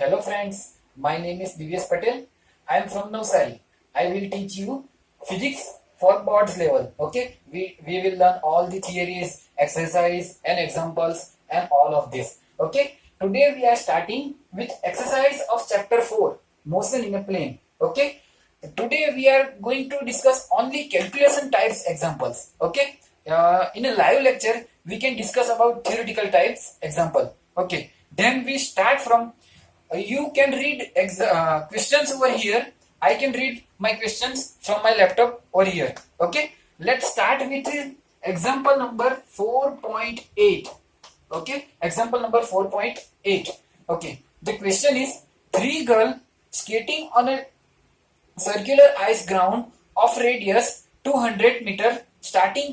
Hello friends, my name is Divyesh Patel. I am from Navsari. I will teach you physics for boards level. Okay, we will learn all the theories, exercise and examples and all of this. Okay, today we are starting with exercise of chapter 4, motion in a plane. Okay, today we are going to discuss only calculation types examples. Okay, in a live lecture we can discuss about theoretical types example. Okay, then we start from you can read questions over here. I can read my questions from my laptop over here. Okay, let's start with example number 4.8. Okay, example number 4.8. Okay, the question is three girls skating on a circular ice ground of radius 200 meter starting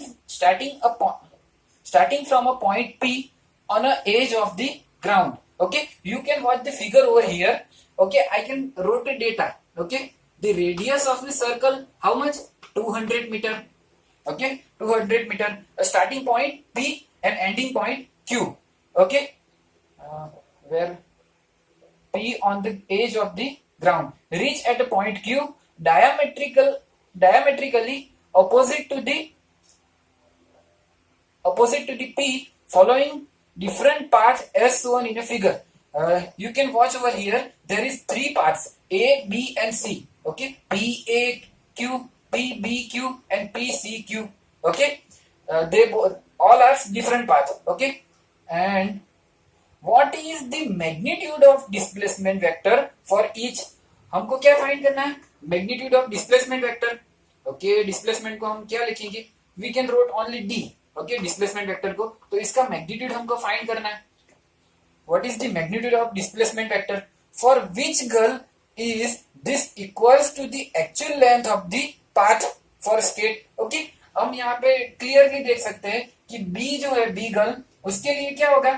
from a point P on a edge of the ground. Okay, you can watch the figure over here. Okay, I can wrote the data. Okay, the radius of the circle, how much? 200 meter. Okay, 200 meter. A starting point P and ending point Q. Okay, where P on the edge of the ground. Reach at a point Q diametrically opposite to the P, following different paths as shown in a figure. You can watch over here. There is three paths: A, B, and C. Okay, P A Q, P B Q, and P C Q. Okay, they both all are different paths. Okay, and what is the magnitude of displacement vector for each? हमको क्या find करना है? Magnitude of displacement vector. Okay, displacement को हम क्या लिखेंगे? We can wrote only D. Okay, displacement vector को, तो इसका magnitude हमको फाइंड करना है. What is the magnitude of displacement vector? For which girl is this equals to the actual length of the path for skate? Okay, हम यहाँ पे clearly देख सकते हैं कि B जो है B गर्ल, उसके लिए क्या होगा?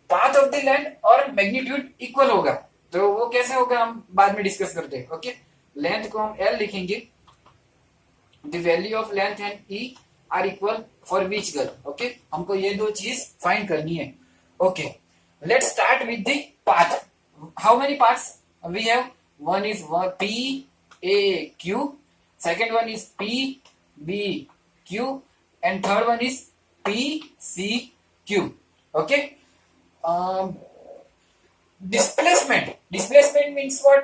पाथ ऑफ द लैंड और मैग्नीट्यूड इक्वल होगा. तो वो कैसे होगा हम बाद में डिस्कस करते हैं. ओके, लेंथ को हम L लिखेंगे. The value of length and E are equal for which girl. Okay, हमको ये दो चीज फाइंड करनी है. Okay, let's start with the path. How many paths we have? One is P A Q, second one is P B Q, and third one is P C Q. Okay. Displacement means what?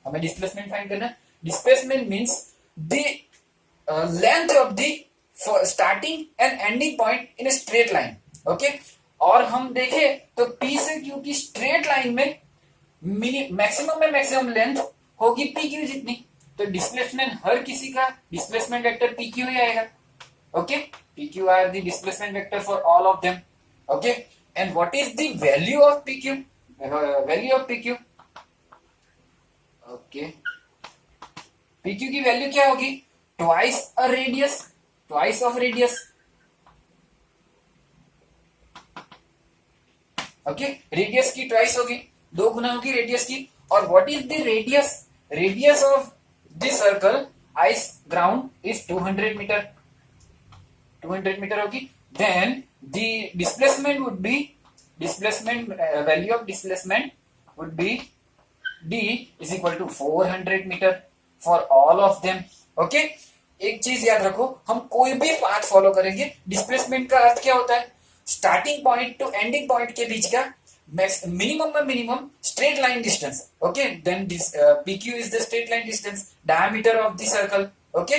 हमें displacement find करना. Displacement means the length of the starting and ending point in a straight line. Okay, और हम देखें तो P से Q की straight line में maximum length होगी PQ जितनी. तो डिस्प्लेसमेंट हर किसी का डिस्प्लेसमेंट वेक्टर PQ ही आएगा. Okay, PQ are the displacement vector for all of them. Okay. And what is the value of PQ? Value of PQ. Okay. PQ की value क्या होगी? Twice a radius. Twice of radius. Okay. Radius की twice होगी. दो गुना होगी radius की. और what is the radius? Radius of this circle ice ground is 200 meter. 200 meter होगी. Then the displacement would be value of displacement would be D is equal to 400 meter for all of them. Okay, एक चीज याद रखो, हम कोई भी path follow करेंगे, displacement का अर्थ क्या होता है? Starting point to ending point के बीच का minimum straight line distance. Okay, then this PQ is the straight line distance, diameter of the circle. Okay,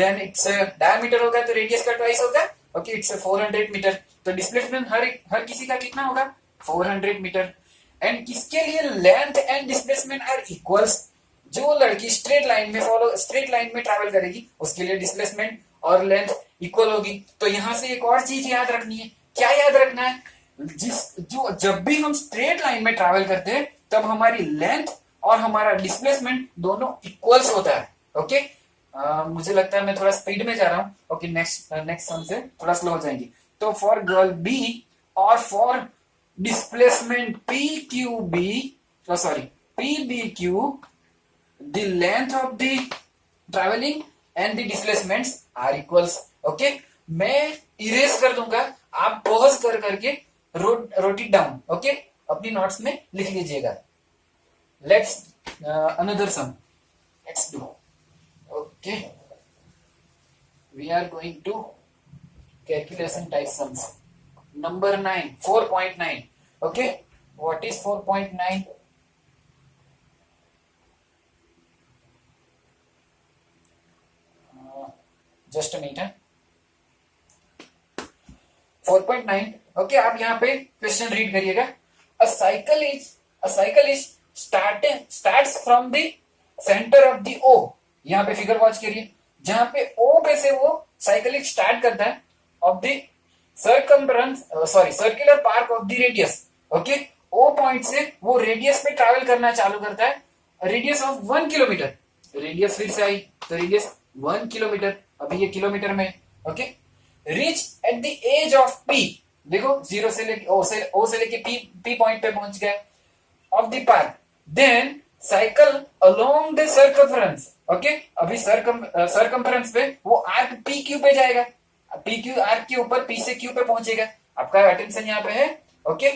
then it's diameter होगा तो रेडियस का ट्वाइस होगा. Okay, it's 400 metre. तो displacement हर किसी का कितना होगा? 400 मीटर. एंड किसके लिए length and displacement are equals? जो लड़की स्ट्रेट लाइन में ट्रैवल करेगी उसके लिए डिस्प्लेसमेंट और लेंथ इक्वल होगी. तो यहां से एक और चीज याद रखनी है. क्या याद रखना है? जब भी हम स्ट्रेट लाइन में ट्रैवल करते हैं तब हमारी लेंथ और हमारा डिस्प्लेसमेंट दोनों इक्वल्स होता है. ओके, मुझे लगता है मैं थोड़ा स्पीड में जा रहा हूँ. ओके, नेक्स्ट सम से थोड़ा स्लो हो जाएंगे. तो फॉर गर्ल B और for displacement PBQ, the length of the traveling and the displacements are equals. Okay, मैं इरेज कर दूंगा, आप पॉज करके wrote it down. Okay, अपनी नोट्स में लिख लीजिएगा. Let's another sum. Let's do. Okay, we are going to calculation type sums. Number 9, 4.9. Okay, what is 4.9? Just a minute. 4.9. Okay, आप यहाँ पे क्वेश्चन रीड करिएगा. A cycle is starts from the center of the O. यहाँ पे figure watch करिए. जहां पे O पे से वो साइकिल स्टार्ट करता है of the circular park of the radius. Okay, O point से वो रेडियस पे ट्रैवल करना चालू करता है. Radius of 1 kilometre. रेडियस फिर से आई तो रेडियस 1 किलोमीटर. अभी ये किलोमीटर में. Okay, reach at the edge of P. देखो जीरो से लेके O से लेके P पॉइंट पे पहुंच गया of the park. Then cycle along the circumference. Okay, अभी सर्कमफरेंस पे वो आर्क PQ पे जाएगा. PQ आर्क के ऊपर P से Q पे पहुंचेगा. आपका अटेंशन यहाँ पे है. Okay,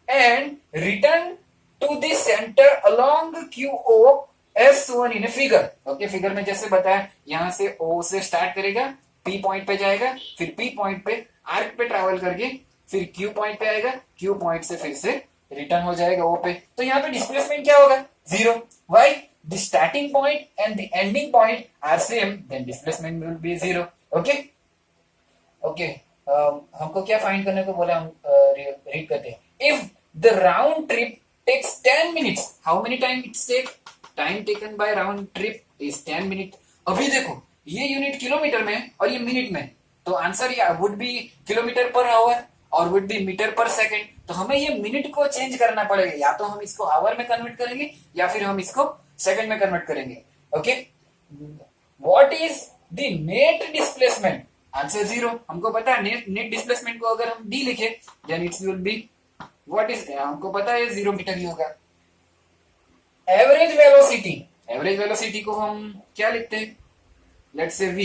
and return to the centre along QO as shown in a figure. Okay, figure में जैसे बताया यहां से O से स्टार्ट करेगा, P पॉइंट पे जाएगा, फिर P पॉइंट पे आर्क पे ट्रैवल करके फिर Q पॉइंट पे आएगा, Q पॉइंट से फिर से रिटर्न हो जाएगा O पे. तो यहाँ पे डिस्प्लेसमेंट क्या होगा? 0. Why? The starting point and the ending point are same, then displacement will be 0. Okay okay, हमको क्या फाइंड करने को बोला, हम रीड करते हैं. If the round trip takes 10 minutes, how many time it's take? Time taken by round trip is 10 minute. अभी देखो ये यूनिट किलोमीटर में और ये मिनट में, तो आंसर ये would be kilometre per our और would be metre per second. तो हमें ये मिनट को चेंज करना पड़ेगा. या तो हम इसको आवर में कन्वर्ट करेंगे या फिर हम इसको सेकंड में कन्वर्ट करेंगे. Okay, what is the net displacement? Answer 0. हमको पता है नेट डिस्प्लेसमेंट को अगर हम डी लिखे then it's will be what is, हमको पता है 0 मीटर ही होगा. एवरेज वेलोसिटी को हम क्या लिखते हैं? Let's say v.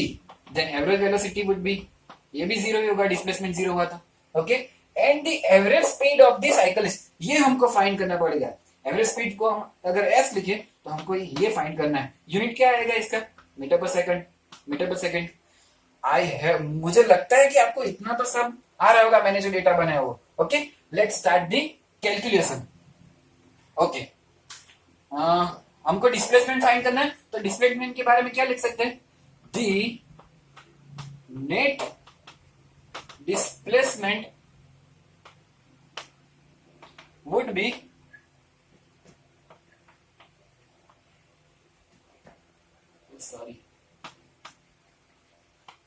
Then average velocity would be, ये भी 0 ही होगा, डिस्प्लेसमेंट 0 हुआ था. Okay, and the average speed of the cyclist, ये हमको फाइंड करना पड़ेगा. एवरेज स्पीड को हम अगर s लिखे तो हमको ये फाइंड करना है. यूनिट क्या आएगा इसका? Metre per second. मुझे लगता है कि आपको इतना तो सब आ रहा होगा, मैंने जो डेटा बनाया वो. Okay, let's start the calculation. Okay, हमको डिस्प्लेसमेंट फाइंड करना है, तो डिस्प्लेसमेंट के बारे में क्या लिख सकते हैं? The net displacement would B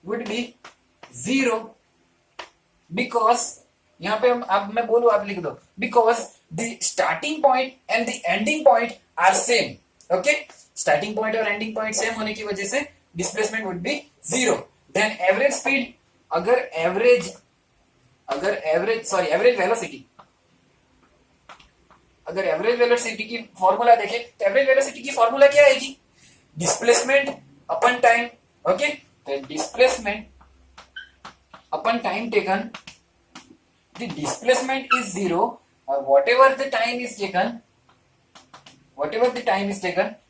would be 0 because, यहां पे हम, अब मैं बोलूं आप लिख दो, because the starting point and the ending point are same. Okay, starting point और एंडिंग पॉइंट सेम होने की वजह से displacement would be 0. Then average speed, average velocity की फॉर्मूला देखें तो एवरेज वेलोसिटी की फॉर्मूला क्या आएगी? Displacement upon time. Okay, the displacement upon time taken, the displacement is 0 or whatever the time is taken,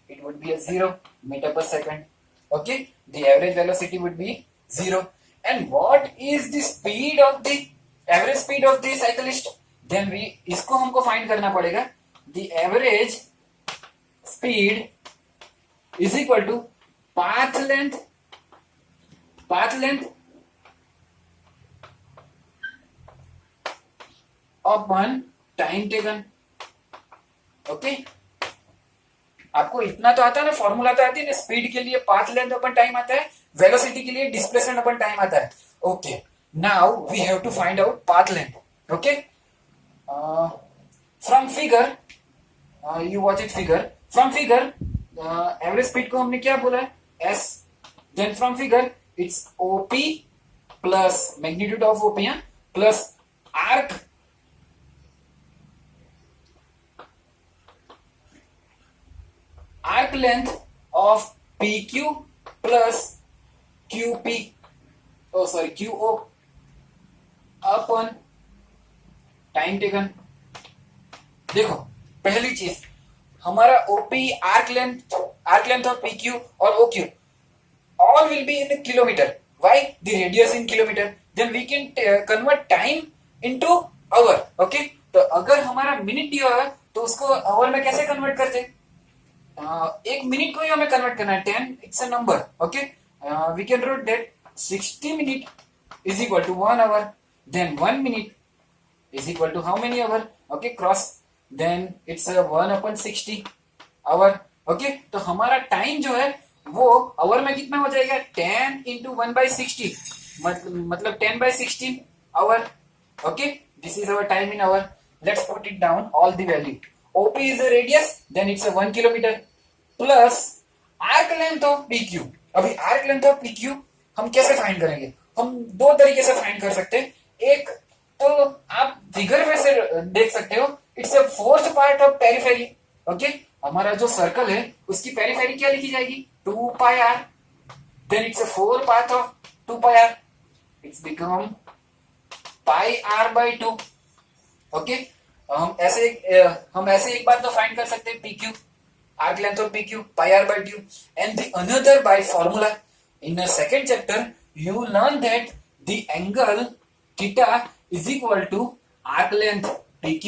it would be a 0 meter per second. Okay, the average velocity would be 0. And what is the speed of the average speed of the cyclist? Then इसको हमको find करना पड़ेगा. The average speed is equal to path length upon time taken. Okay, आपको इतना तो आता है ना, फॉर्मूला तो आती है ना. स्पीड के लिए पाथ लेंथ अपन टाइम आता है, वेलोसिटी के लिए डिस्प्लेसमेंट अपन टाइम आता है. Okay, now we have to find out path length. Okay, from figure, you watch it figure. From figure average speed को हमने क्या बोला है? s. Then from figure it's OP plus magnitude of OP plus arc length of PQ plus QO upon time taken. देखो पहली चीज, हमारा OP, arc length of PQ और OQ all will be in kilometer. Why? The radius in kilometer. Then we can convert time into hour. Okay? तो अगर हमारा minute दिया है तो उसको आवर में कैसे कन्वर्ट करते हैं? एक मिनट को ही हमें कन्वर्ट करना है, 10 it's a number. Okay, we can write that 60 minute is equal to 1 hour. Then 1 minute is equal to how many hour? Okay, cross, then it's 1/60 hour. Okay, तो हमारा टाइम जो है वो आवर में कितना हो जाएगा? 10 इंटू 1/60, मतलब 10/16 hour. Okay, this is our time in hour. Let's put it down all the value. OP is the radius, then it's a 1 kilometer plus arc length of PQ. अभी arc length of PQ हम कैसे find करेंगे? हम दो तरीके से find कर सकते हैं. एक तो आप फिगर में से देख सकते हो, it's a fourth part of periphery. Okay, हमारा जो सर्कल है उसकी पेरिफेरी क्या लिखी जाएगी? 2 pi r. Then it's a 4 part of 2 pi r. It's become pi r by 2. ओके, हम ऐसे एक बात तो फाइंड कर सकते हैं, PQ, arc length of PQ, pi r by 2. And the another by formula in the second chapter you learn that the angle theta is equal to arc length PQ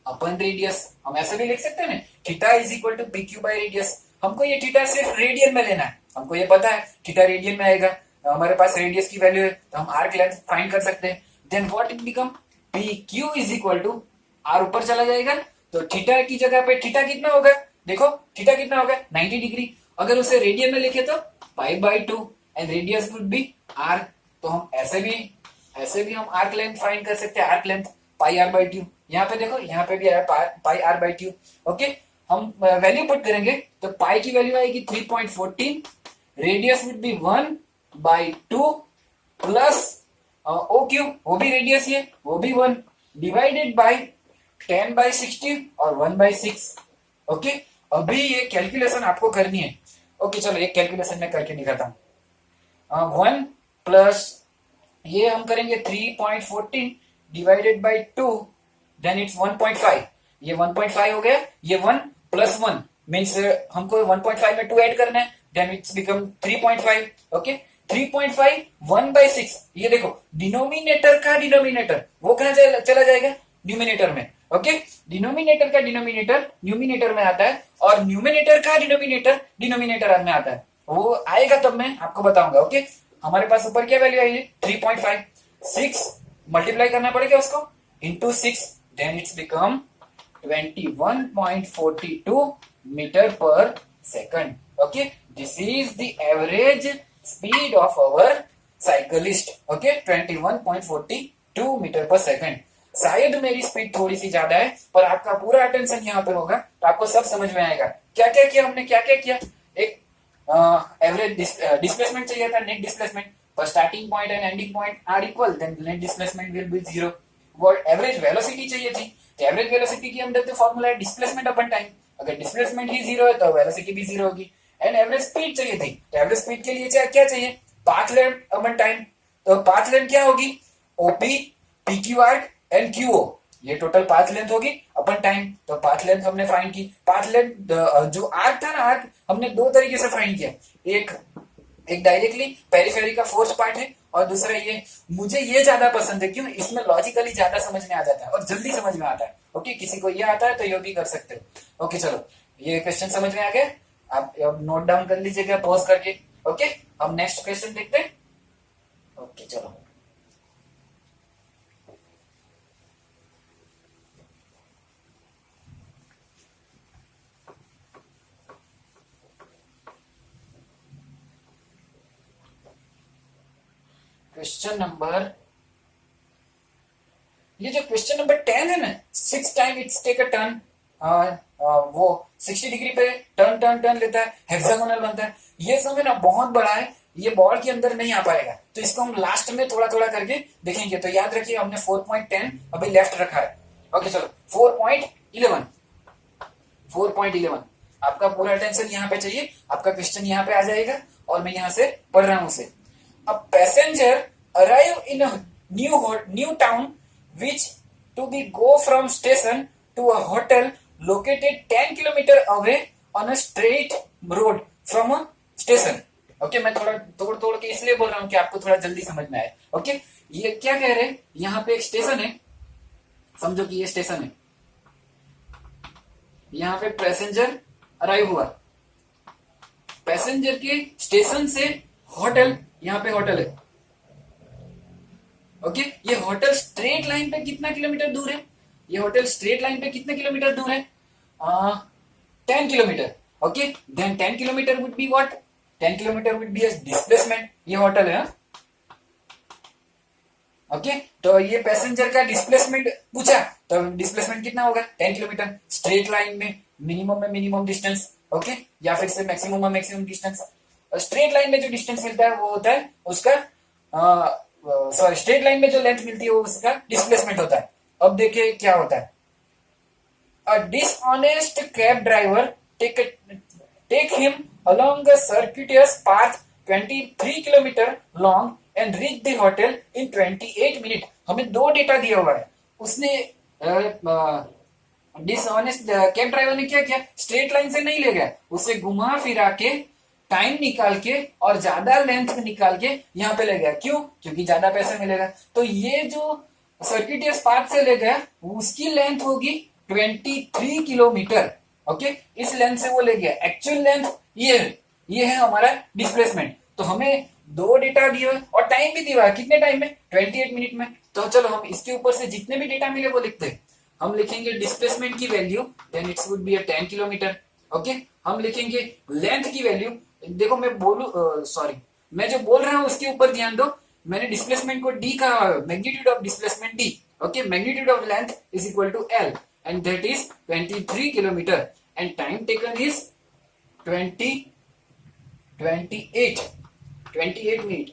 upon radius. हम ऐसे भी लिख सकते हैं ना, theta is equal to PQ by radius. हमको ये theta सिर्फ रेडियन में लेना है, हमको ये पता है थीटा रेडियन में आएगा. हमारे पास रेडियस की वैल्यू है तो हम आर्क लेंथ फाइंड कर सकते हैं. Then what it become? PQ is equal to R ऊपर चला जाएगा तो थीटा की जगह पे थीटा कितना होगा? देखो थीटा कितना होगा? 90 डिग्री. अगर उसे रेडियन में लिखे तो pi by 2 and radius would be R. तो हम ऐसे भी हम आर्क लेंथ फाइंड कर सकते हैं, arc length pi R by 2. यहाँ पे देखो, यहाँ पे भी आया पाई आर बाय 2. ओके, हम वैल्यू पुट करेंगे तो पाई की वैल्यू आएगी 3.14, radius would be 1/2 plus O cube, वो भी रेडियस है, वो भी 1 डिवाइडेड बाय 10/60 और 1/6. ओके, अभी ये कैलकुलेशन आपको करनी है. ओके, चलो एक कैलकुलेशन में करके दिखाता हूं. 1 प्लस ये हम करेंगे 3.14 डिवाइडेड बाय 2, देन इट्स 1.5. ये 1.5 हो गया. ये 1 प्लस 1 मीन्स हमको 1.5 में 2 ऐड करना है, देन इट्स बिकम 3.5. ओके, 3.5 1/6. ये देखो डिनोमिनेटर का डिनोमिनेटर वो कहां चला जाएगा? न्यूमिनेटर में. ओके, डिनोमिनेटर का डिनोमिनेटर न्यूमिनेटर में आता है और न्यूमिनेटर का डिनोमिनेटर डिनोमिनेटर में आता है. वो आएगा तब मैं आपको बताऊंगा. ओके, हमारे पास ऊपर क्या वैल्यू आई है? 3.5. 6 मल्टीप्लाई करना पड़ेगा उसको into 6, then it's become 21.42 metre per second. Okay, this is the average speed of our cyclist. Okay, 21.42 metre per second. शायद मेरी स्पीड थोड़ी सी ज्यादा है पर आपका पूरा अटेंशन यहाँ पे होगा तो आपको सब समझ में आएगा. क्या क्या किया हमने, क्या क्या किया? एक एवरेज डिस्प्लेसमेंट चाहिए था, नेट डिस्प्लेसमेंट. पर starting point and ending point are equal, then net displacement will be 0. वो एवरेज वेलोसिटी चाहिए थी, तो एवरेज वेलोसिटी की हम देखते फॉर्मूला है डिस्प्लेसमेंट अपन टाइम. अगर डिस्प्लेसमेंट ही 0 है तो वेलोसिटी भी 0 होगी. एंड एवरेज स्पीड चाहिए थी, तो एवरेज स्पीड के लिए क्या चाहिए? Path length upon time. तो पाथ लेंथ क्या होगी? OP, PQ arc and QO, ये टोटल पाथ लेंथ होगी अपन टाइम. तो पाथ लेंथ हमने फाइंड की. पाथ लेंथ जो आर्क था ना, आर्क हमने दो तरीके से फाइंड किया. एक डायरेक्टली पेरिफेरी का फोर्थ पार्ट है और दूसरा ये. मुझे ये ज्यादा पसंद है, क्यों? इसमें लॉजिकली ज्यादा समझ में आ जाता है और जल्दी समझ में आता है. ओके, किसी को ये आता है तो ये भी कर सकते हो. ओके, चलो ये क्वेश्चन समझ में आ गया. आप अब नोट डाउन कर लीजिएगा पॉज करके. ओके, हम नेक्स्ट क्वेश्चन देखते हैं. ओके, चलो क्वेश्चन नंबर, ये जो क्वेश्चन नंबर 10 है ना, 6 time it's take a turn, वो 60 डिग्री पे टर्न टर्न टर्न लेता है, हेक्सागोनल बनता है. ये समय ना बहुत बड़ा है, ये बॉल के अंदर नहीं आ पाएगा, तो इसको हम लास्ट में थोड़ा थोड़ा करके देखेंगे. तो याद रखिए हमने 4.10 अभी लेफ्ट रखा है. ओके, चलो 4.11. 4.11 आपका पूरा अटेंशन यहाँ पे चाहिए. आपका क्वेश्चन यहाँ पे आ जाएगा और मैं यहाँ से पढ़ रहा हूँ उसे. A passenger arrive in a new town which to be go from station to a hotel located 10 kilometer away on a straight road from a station. Okay मैं थोड़ा तोड़ तोड़ के इसलिए बोल रहा हूँ कि आपको थोड़ा जल्दी समझ में आए. ओके ये क्या कह रहे हैं, यहाँ पे एक स्टेशन है, समझो कि ये स्टेशन है, यहाँ पे पैसेंजर अराइव हुआ, पैसेंजर के स्टेशन से होटल, यहाँ पे होटल है. ओके ये होटल स्ट्रेट लाइन पे कितना किलोमीटर दूर है, ये होटल स्ट्रेट लाइन पे कितने किलोमीटर दूर है, 10 kilometre. Okay then 10 kilometre would be what, 10 kilometre would be displacement. ये होटल है. ओके तो ये पैसेंजर का डिस्प्लेसमेंट पूछा, तो डिस्प्लेसमेंट कितना होगा 10 किलोमीटर स्ट्रेट लाइन में मिनिमम डिस्टेंस. ओके या फिर से maximum maximum distance. Straight line में जो डिस्टेंस मिलता है वो होता है उसका सॉरी स्ट्रेट लाइन में जो लेंथ मिलती है वो उसका डिस्प्लेसमेंट होता है. अब देखिए क्या होता है. A dishonest cab driver take him along a circuitous path 23 kilometre long and reach the hotel in 28 minute. हमें दो डेटा दिया हुआ है. उसने डिसऑनेस्ट कैब ड्राइवर ने क्या किया, स्ट्रेट लाइन से नहीं ले गया, उसे घुमा फिरा के टाइम निकाल के और ज्यादा लेंथ निकाल के यहाँ पे ले गया. क्यों, क्योंकि ज्यादा पैसे मिलेगा. तो ये जो सर्किटियस पाथ से ले गया उसकी लेंथ होगी 23 किलोमीटर. ओके इस लेंथ से वो ले गया. एक्चुअल लेंथ ये है हमारा डिस्प्लेसमेंट. तो हमें दो डेटा दिए हुए और टाइम भी दिया है, कितने टाइम में 28 मिनट में. तो चलो हम इसके ऊपर से जितने भी डेटा मिले वो लिखते हैं. हम लिखेंगे डिस्प्लेसमेंट की value, then it's would be 10 kilometre. Okay हम लिखेंगे लेंथ की वैल्यू. देखो मैं सॉरी मैं जो बोल रहा हूं उसके ऊपर ध्यान दो. मैंने डिस्प्लेसमेंट को डी कहा, magnitude of displacement D. Okay magnitude of length is equal to L and that is 23 kilometre and time taken is 28 minute.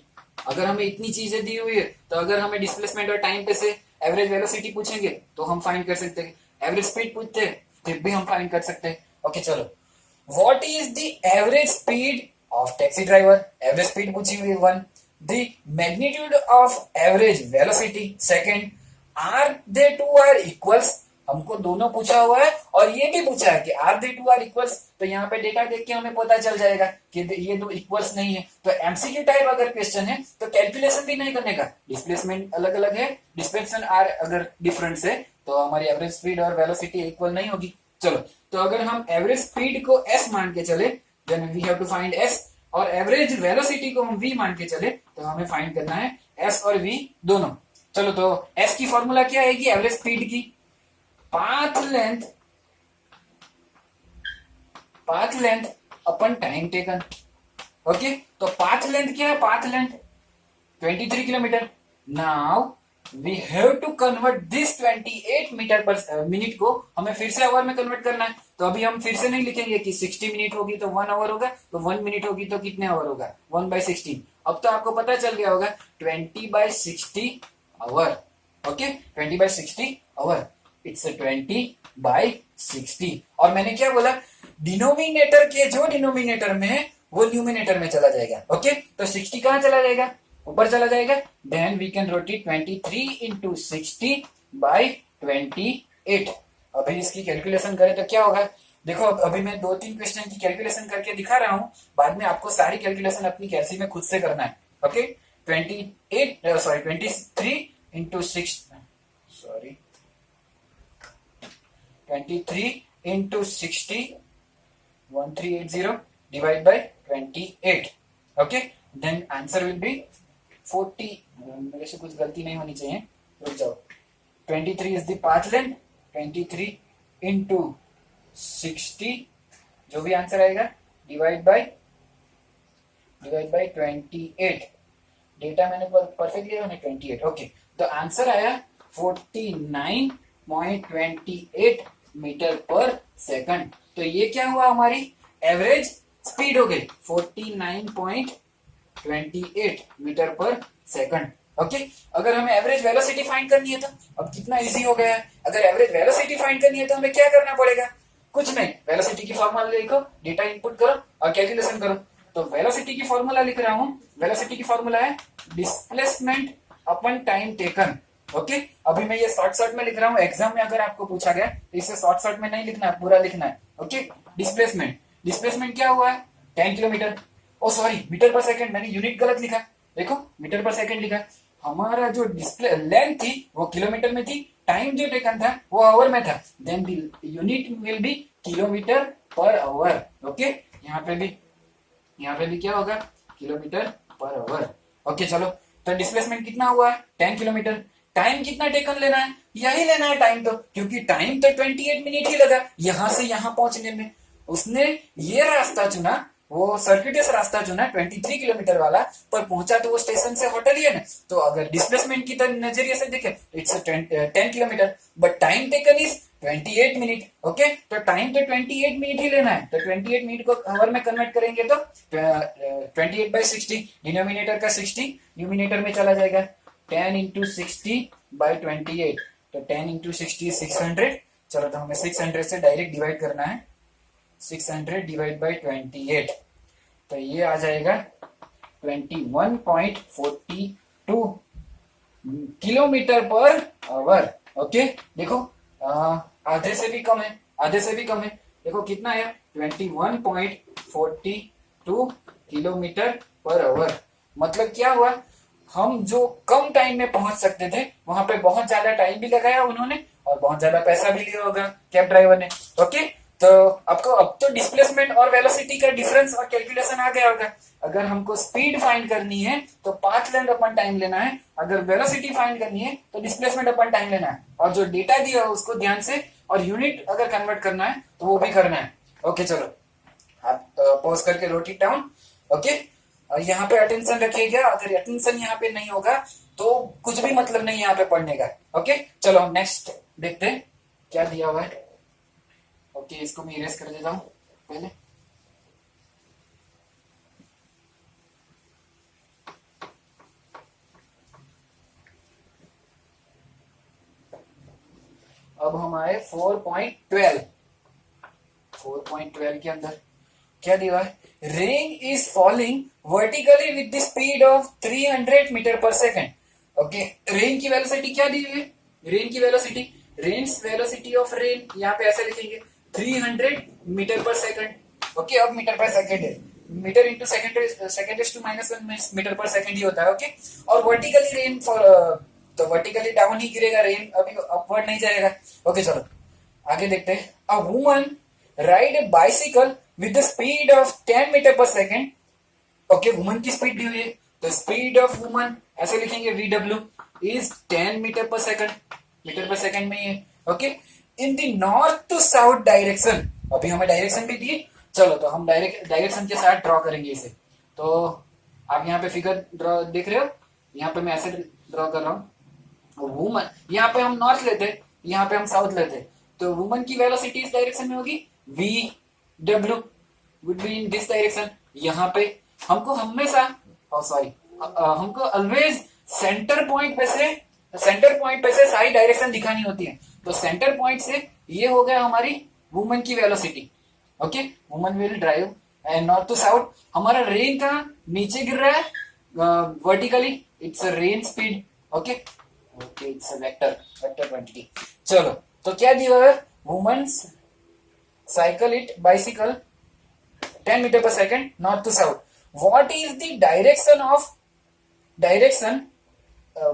अगर हमें इतनी चीजें दी हुई है तो अगर हमें डिस्प्लेसमेंट और टाइम पे से एवरेज वेलोसिटी पूछेंगे तो हम फाइंड कर सकते हैं. एवरेज स्पीड पूछते हैं फिर भी हम फाइंड कर सकते हैं. ओके चलो what is the average speed of taxi driver. Average speed पूछी हुई है 1. The magnitude of average velocity second. Are they two are equals. हमको दोनों पूछा हुआ है और ये भी पूछा है कि are they two are equals. तो यहाँ पे डेटा देख के हमें पता चल जाएगा कि ये दो इक्वल्स नहीं है. तो एमसीक्यू टाइप अगर क्वेश्चन है तो कैलकुलेशन भी नहीं करने का. डिस्प्लेसमेंट अलग अलग है, डिस्प्लेसमेंट आर अगर डिफरेंस है तो हमारी एवरेज स्पीड और वेलोसिटी इक्वल नहीं होगी. चलो तो अगर हम एवरेज स्पीड को एस मान के चले then we have to find S, और एवरेज वेलोसिटी को हम वी मान के चले तो हमें फाइंड करना है एस और वी दोनों. चलो तो एस की फॉर्मूला क्या आएगी एवरेज स्पीड की, path length upon time taken. Okay तो पाथ लेंथ क्या है, path length 23 kilometre. Now we have to convert this 28 metre per minute को हमें फिर से आवर में कन्वर्ट करना है. तो अभी हम फिर से नहीं लिखेंगे कि 60 मिनट होगी तो 1 आवर होगा, तो 1 मिनट होगी तो कितने आवर होगा 1/16. अब तो आपको पता चल गया होगा 20/60 आवर. Okay 20/60 our it's 20/60. और मैंने क्या बोला, डिनोमिनेटर के जो डिनोमिनेटर में है वो न्यूमिनेटर में चला जाएगा. ओके तो 60 कहां चला जाएगा, ऊपर चला जाएगा. Then we can rotate 23 into 60/28. अभी इसकी कैलकुलेशन करें तो क्या होगा. देखो अभी मैं 2-3 क्वेश्चन की कैलकुलेशन करके दिखा रहा हूं, बाद में आपको सारी कैलकुलेशन अपनी कैलसी में खुद से करना है. Okay 23 into 60 1380 divided by 28. Okay then answer will be 40. मेरे से कुछ गलती नहीं होनी चाहिए, रुक जाओ. 23 is the path length, 23 into 60 जो भी आंसर आएगा divide by 28. डेटा मैंने परफेक्ट लिया मैंने 28. ओके तो आंसर आया 49.28 मीटर पर सेकंड. तो ये क्या हुआ, हमारी एवरेज स्पीड हो गई 49.28 मीटर पर सेकंड. ओके अगर हमें एवरेज वेलोसिटी फाइंड करनी है तो अब कितना इजी हो गया है. अगर एवरेज वेलोसिटी फाइंड करनी है तो हमें क्या करना पड़ेगा, कुछ नहीं, वेलोसिटी की फॉर्मूला लिखो, डेटा इनपुट करो और कैलकुलेशन करो. तो वेलोसिटी की फॉर्मूला लिख रहा हूं. वेलोसिटी की फॉर्मूला है displacement upon time taken. Okay, अभी मैं ये शॉर्ट में लिख रहा हूँ, एग्जाम में अगर आपको पूछा गया तो इसे शॉर्ट में नहीं लिखना है, पूरा लिखना है। ओके, डिस्प्लेसमेंट, डिस्प्लेसमेंट क्या हुआ है, 10 किलोमीटर। ओ सॉरी, मीटर पर सेकंड, मैंने यूनिट गलत लिखा, देखो मीटर पर सेकंड लिखा। हमारा जो डिस्प्ले लेंथ थी वो किलोमीटर में थी, टाइम जो टेकन था वो आवर में था, then the unit will be kilometre per hour. Okay, यहाँ पे भी क्या होगा, किलोमीटर पर आवर। ओके चलो, तो डिस्प्लेसमेंट कितना हुआ, 10 किलोमीटर। टाइम कितना टेकन लेना है, यही लेना है टाइम, तो क्योंकि टाइम तो 28 मिनट ही लगा यहां से यहां पहुंचने में। उसने ये रास्ता चुना, वो सर्किटस रास्ता चुना 23 किलोमीटर वाला, पर पहुंचा तो वो स्टेशन से होटल ही है ना। तो अगर डिस्प्लेसमेंट की नजरिए से देखे it's 10 kilometre, but time taken is 28 minute. Okay, तो टाइम तो 28 मिनट ही लेना है, तो 28 मिनट को आवर में कन्वर्ट करेंगे तो 28/60, डिनोमिनेटर का 60 न्यूमिनेटर में चला जाएगा, 10 इंटू 60/28, तो 10 इंटू 60 600। चलो, तो हमें 600 से डायरेक्ट डिवाइड करना है, 600 डिवाइड बाई 28, तो ये आ जाएगा 21.42 किलोमीटर पर आवर। ओके, देखो आधे से भी कम है, आधे से भी कम है, देखो कितना है, 21.42 किलोमीटर पर आवर। मतलब क्या हुआ, हम जो कम टाइम में पहुंच सकते थे वहां पे बहुत ज्यादा टाइम भी लगाया उन्होंने और बहुत ज्यादा पैसा भी लिया होगा कैब ड्राइवर ने। ओके, तो आपको अब तो डिस्प्लेसमेंट और वेलोसिटी का डिफरेंस और कैलकुलेशन आ गया होगा। अगर हमको स्पीड फाइंड करनी है तो पाथ लेंथ अपन टाइम लेना है, अगर वेलोसिटी फाइंड करनी है तो डिस्प्लेसमेंट अपन टाइम लेना है, और जो डेटा दिया है उसको ध्यान से, और यूनिट अगर कन्वर्ट करना है तो वो भी करना है। ओके चलो, आप पॉज करके नोट इट डाउन। ओके, यहाँ पे अटेंशन रखिएगा, अगर अटेंशन यहाँ पे नहीं होगा तो कुछ भी मतलब नहीं यहाँ पे पढ़ने का। ओके चलो, नेक्स्ट देखते हैं क्या दिया हुआ है। ओके, इसको मैं इरेज कर देता हूं पहले। अब हम आए 4.12 के अंदर क्या दिया है, rain is falling vertically with the speed of 300 metre per second. Okay, rain की वेलोसिटी क्या दी हुई है, रेन की velocity, rain's velocity of rain यहाँ पे ऐसे लिखेंगे 300 मीटर पर सेकंड। ओके, अब मीटर पर सेकंड है, metre into second to -1 metre per second ही होता है। ओके, और वर्टिकली रेन फॉर, तो वर्टिकली डाउन ही गिरेगा रेन, अभी अपवर्ड नहीं जाएगा। ओके चलो आगे देखते हैं। A woman ride a bicycle with the speed of 10 metre per second. Okay, woman की स्पीड दी हुई है, तो स्पीड ऑफ वुमन ऐसे लिखेंगे VW is 10 metre per second, metre per second में ही है। Okay, in the north to south direction, अभी हमें डायरेक्शन भी दी, चलो तो हम डायरेक्शन के साथ ड्रॉ करेंगे इसे। तो आप यहाँ पे फिगर ड्रॉ देख रहे हो, यहाँ पे मैं ऐसे ड्रॉ कर रहा हूँ। वुमन, यहाँ पे हम नॉर्थ लेते, यहाँ पे हम साउथ लेते, तो वुमन की वेलोसिटी इस डायरेक्शन में होगी, VW would be in this direction. यहाँ पे हमको हमेशा, सॉरी, हमको ऑलवेज सेंटर पॉइंट पे से सारी डायरेक्शन दिखानी होती है, तो सेंटर पॉइंट से ये हो गया हमारी वुमन की velocity. Okay, woman will drive and north to south. हमारा रेन का नीचे गिर रहा है vertically, it's rain speed. Okay okay, it's vector quantity. चलो, तो क्या दिया है, woman's cycle it bicycle 10 metre per second north to south. What is the direction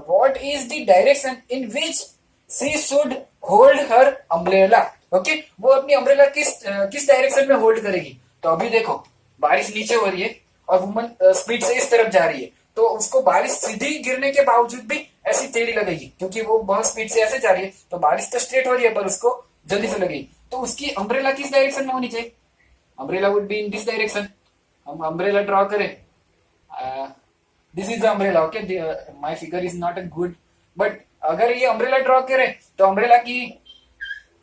what is the direction in which she should hold her umbrella? Okay, वो अपनी umbrella किस direction में hold करेगी। तो अभी देखो बारिश नीचे हो रही है और वुमन स्पीड से इस तरफ जा रही है, तो उसको बारिश सीधी गिरने के बावजूद भी ऐसी टेढ़ी लगेगी, क्योंकि वो बहुत स्पीड से ऐसे जा रही है, तो बारिश तो स्ट्रेट हो रही है पर उसको जल्दी से लगेगी। तो उसकी अम्ब्रेला किस डायरेक्शन में होनी चाहिए, umbrella would be in this direction. हम अम्ब्रेला ड्रॉ करें, this is the umbrella. Okay, my figure is not a good, but अगर ये अम्ब्रेला ड्रॉ करें तो अम्ब्रेला की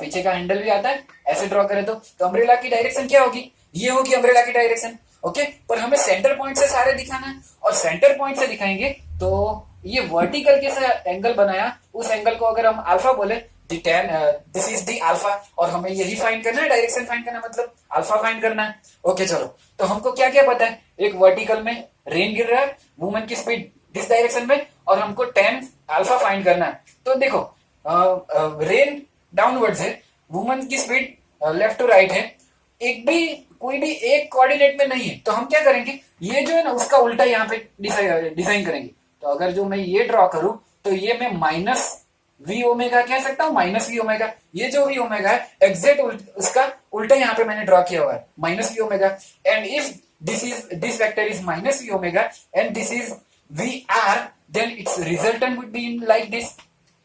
पीछे का हैंडल भी आता है, ऐसे ड्रॉ करें तो अम्ब्रेला की डायरेक्शन क्या होगी, ये होगी अम्ब्रेला की डायरेक्शन। ओके, पर हमें सेंटर पॉइंट से सारे दिखाना है, और सेंटर पॉइंट से दिखाएंगे तो ये वर्टिकल के साथ एंगल बनाया, उस एंगल को अगर हम अल्फा बोले, दिस इज दी अल्फा, और हमें यही फाइंड करना है, डायरेक्शन फाइंड करना मतलब अल्फा फाइंड करना है। ओके चलो, तो हमको क्या क्या पता है, एक वर्टिकल में रेन गिर रहा है, वुमन की स्पीड दिस डायरेक्शन में, और हमको 10 अल्फा फाइंड करना है। तो देखो रेन डाउनवर्ड्स है, वुमन की स्पीड लेफ्ट टू राइट है, एक भी कोई भी एक कोऑर्डिनेट में नहीं है, तो हम क्या करेंगे, ये जो है ना उसका उल्टा यहाँ पे डिजाइन करेंगे। तो अगर जो मैं ये ड्रॉ करूं तो ये मैं माइनस वी ओमेगा कह सकता हूं, माइनस वी ओमेगा, ये जो वी ओमेगा है एग्जैक्ट उसका उल्टा यहाँ पे मैंने ड्रॉ किया हुआ है, minus V omega. And if this vector is minus V omega and this is V R, then its resultant would be in like this.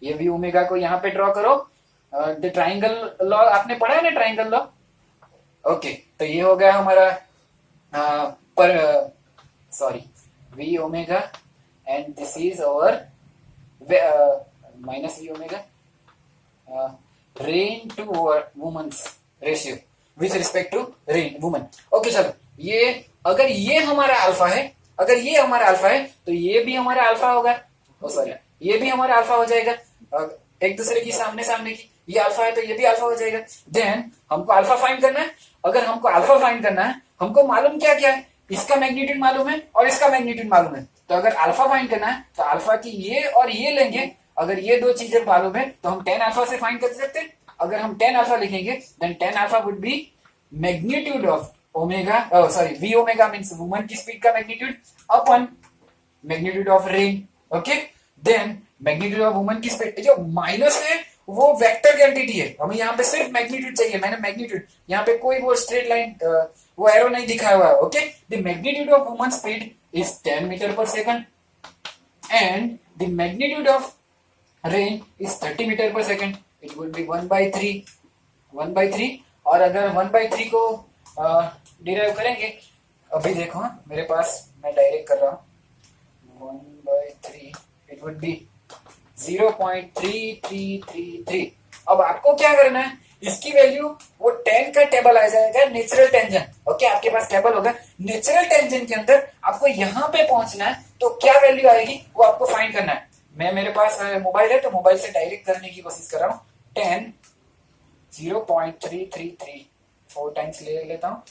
ये वी ओमेगा को यहाँ पे ड्रॉ करो, द ट्राइंगल लॉ आपने पढ़ा है ना, ट्राइंगल लॉ। ओके, तो ये हो गया हमारा पर sorry V omega and this is our minus V omega rain to women's ratio with respect to rain woman. Okay चलो, ये अगर ये हमारा अल्फा है, अगर ये हमारा अल्फा है तो ये भी हमारा अल्फा होगा, सॉरी ये भी हमारा अल्फा हो जाएगा, एक दूसरे की सामने सामने की, ये अल्फा है तो ये भी अल्फा हो जाएगा। देन हमको अल्फा फाइंड करना है, अगर हमको अल्फा फाइंड करना है, हमको मालूम क्या क्या है, इसका मैग्नीट्यूड मालूम है और इसका मैग्नीट्यूड मालूम है। तो अगर अल्फा फाइंड करना है तो अल्फा की ये और ये लेंगे, अगर ये दो चीजें मालूम है तो हम टेन अल्फा से फाइंड कर सकते हैं। अगर हम टेन अल्फा लिखेंगे then tan alpha would be magnitude of omega, sorry V omega means woman की स्पीड का magnitude upon magnitude of rain. Okay, then magnitude of woman की स्पीड, जो माइनस है वो वेक्टर क्वांटिटी है, हमें यहाँ पे सिर्फ मैग्नीट्यूड चाहिए, मैंने मैग्नीट्यूड यहाँ पे कोई वो स्ट्रेट लाइन वो एरो नहीं दिखाया हुआ है। Okay, the magnitude of woman speed is 10 metre per second and the magnitude of rain is 30 metre per second, it would be 1/3। और अगर 1/3 को डिराइव करेंगे, अभी देखो मेरे पास, मैं डायरेक्ट कर रहा हूँ, 1/3 इट वुड बी 0.3333। अब आपको क्या करना है, इसकी वैल्यू वो 10 का टेबल आ जाएगा, नेचुरल टेंजेंट। ओके, आपके पास टेबल होगा, नेचुरल टेंजेंट के अंदर आपको यहाँ पे पहुंचना है, तो क्या वैल्यू आएगी वो आपको फाइंड करना है। मैं मेरे पास मोबाइल है तो मोबाइल से डायरेक्ट करने की कोशिश कर रहा हूँ। 10 0.333 4 टाइम्स ले लेता हूँ,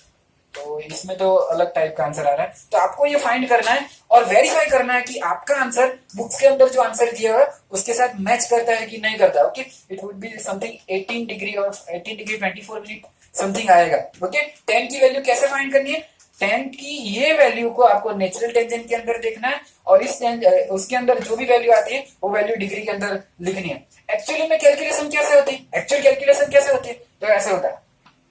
तो इसमें तो अलग टाइप का आंसर आ रहा है। तो आपको ये फाइंड करना है और वेरीफाई करना है कि आपका आंसर बुक्स के अंदर जो आंसर दिया हुआ है उसके साथ मैच करता है कि नहीं करता। Okay, it would be something 18 degree और 18 डिग्री 24 मिनट समथिंग आएगा। ओके, 10 की वैल्यू कैसे फाइंड करनी है, 10 की ये वैल्यू को आपको नेचुरल टेंजेंट के अंदर देखना है और इस उसके अंदर जो भी वैल्यू आती है वो वैल्यू डिग्री के अंदर लिखनी है। एक्चुअली में कैलकुलेशन कैसे होती है, एक्चुअल कैलकुलेशन कैसे होती है, तो ऐसे होता है,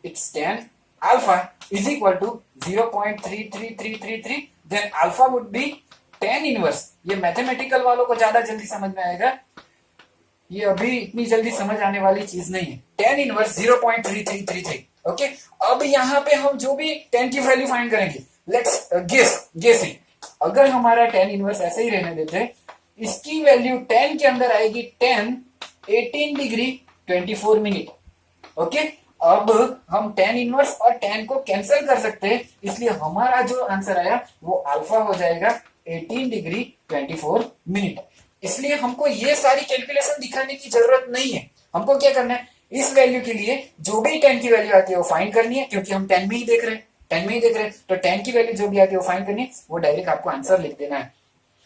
it's 10 alpha is equal to 0.33333, then alpha would be 10 inverse. ये मैथमेटिकल वालों को ज्यादा जल्दी समझ में आएगा, ये अभी इतनी जल्दी समझ आने वाली चीज नहीं है। 10 इनवर्स 0.3333। ओके, अब यहाँ पे हम जो भी 10 की वैल्यू फाइंड करेंगे, लेट्स गेस इट। अगर हमारा 10 इनवर्स ऐसे ही रहने देते, इसकी वैल्यू 10 के अंदर आएगी 10 18 डिग्री 24 मिनट। ओके, अब हम 10 इनवर्स और 10 को कैंसिल कर सकते हैं, इसलिए हमारा जो आंसर आया वो अल्फा हो जाएगा 18 डिग्री 24 मिनट। इसलिए हमको ये सारी कैलकुलेशन दिखाने की जरूरत नहीं है। हमको क्या करना है, इस वैल्यू के लिए जो भी 10 की वैल्यू आती है वो फाइंड करनी है, क्योंकि हम 10 में ही देख रहे हैं, 10 में ही देख रहे हैं, तो 10 की वैल्यू जो भी आती है वो फाइंड करनी है, वो डायरेक्ट आपको आंसर लिख देना है।